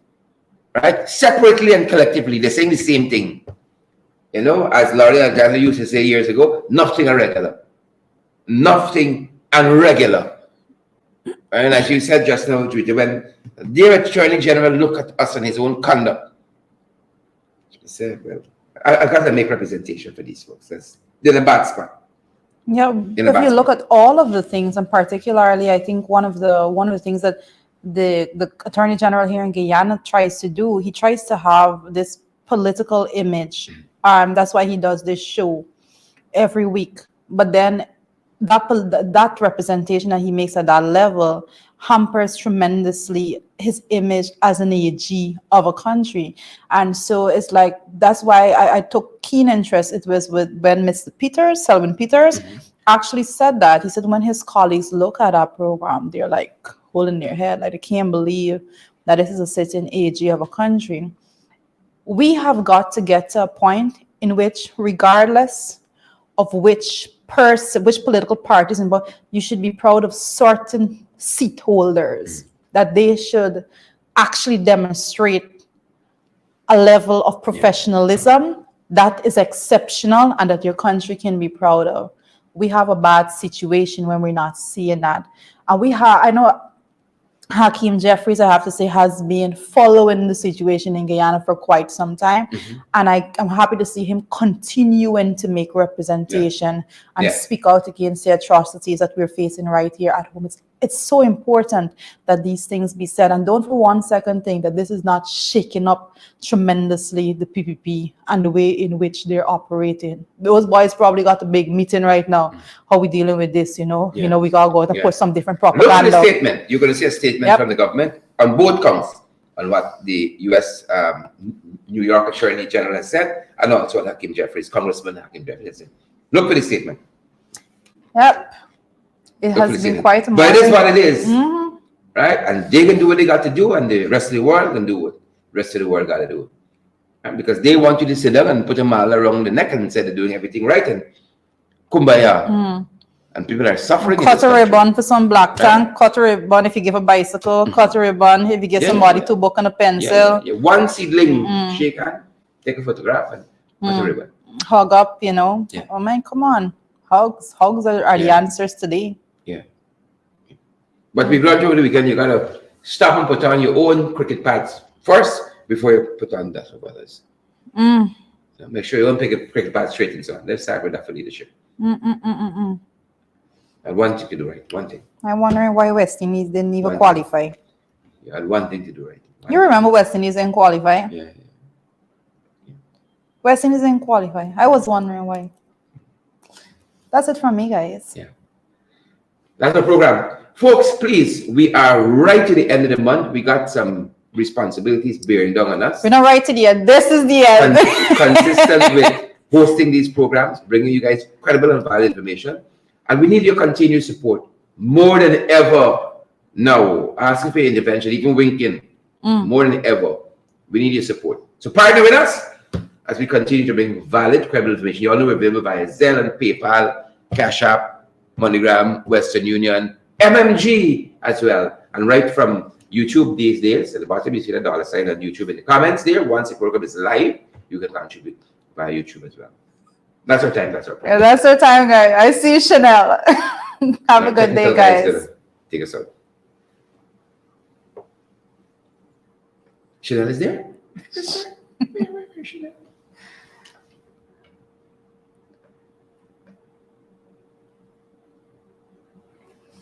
right, separately and collectively, they're saying the same thing. You know, as Laurie Alexander used to say years ago, nothing irregular. Nothing unregular. And as you said just now, Twitter, when their Attorney General look at us and his own conduct, say, well, I got to make representation for these folks. They're in a bad spot. Yeah, if you look at all of the things, and particularly, I think one of the things that the Attorney General here in Guyana tries to do, he tries to have this political image. That's why he does this show every week. But then that representation that he makes at that level hampers tremendously his image as an AG of a country. And so it's like, that's why I took keen interest. It was when Mr. Peters, Selwyn Peters, actually said that. He said when his colleagues look at our program, they're like holding their head, like they can't believe that this is a sitting AG of a country. We have got to get to a point in which, regardless of which which political parties, but you should be proud of certain seat holders that they should actually demonstrate a level of professionalism that is exceptional and that your country can be proud of. We have a bad situation when we're not seeing that. And I know Hakeem Jeffries, I have to say, has been following the situation in Guyana for quite some time. And I'm happy to see him continuing to make representation and speak out against the atrocities that we're facing right here at home. It's so important that these things be said. And don't for one second think that this is not shaking up tremendously the PPP and the way in which they're operating. Those boys probably got a big meeting right now. How we dealing with this, you know? You know, we gotta go to put some different propaganda. Look at the statement. You're going to see a statement from the government on both counts on what the U.S. New York Attorney General has said, and also what Hakeem Jeffries, Congressman Hakeem Jeffries has said. Look for the statement. Yep. It has been quite a But it is what it is, right? And they can do what they got to do, and the rest of the world can do what the rest of the world got to do. And because they want you to sit down and put a mile around the neck and say they're doing everything right, and kumbaya. And people are suffering. Cut a ribbon for some black tank, cut a ribbon if you give a bicycle, cut a ribbon if you get somebody to book on a pencil. One seedling, shake hand, take a photograph, and cut a ribbon. Hug up, you know. Oh man, come on. Hugs are the answers today. But we glad over the weekend, you gotta stop and put on your own cricket pads first before you put on that of others. So make sure you don't pick a cricket pad straight and so on. Let's start with that for leadership. And one thing to do right. One thing. I'm wondering why West Indies didn't even qualify. You had one thing to do right. You remember West Indies didn't qualify? Yeah. West Indies didn't qualify. I was wondering why. That's it from me, guys. Yeah. That's the program. Folks, please, we are right to the end of the month. We got some responsibilities bearing down on us. We're not right to the end. This is the end. Consistent with hosting these programs, bringing you guys credible and valid information. And we need your continued support more than ever now. Asking for your intervention, even winking, more than ever. We need your support. So partner with us as we continue to bring valid, credible information. You all know we're available via Zelle and PayPal, Cash App, MoneyGram, Western Union, MMG as well. And right from YouTube these days, at the bottom you see the $sign on YouTube in the comments there. Once the program is live, you can contribute via YouTube as well. That's our time. That's our program. Yeah, that's our time, guys. I see you, Chanel. Have a good day, guys. Take us out. Chanel is there? Where Chanel?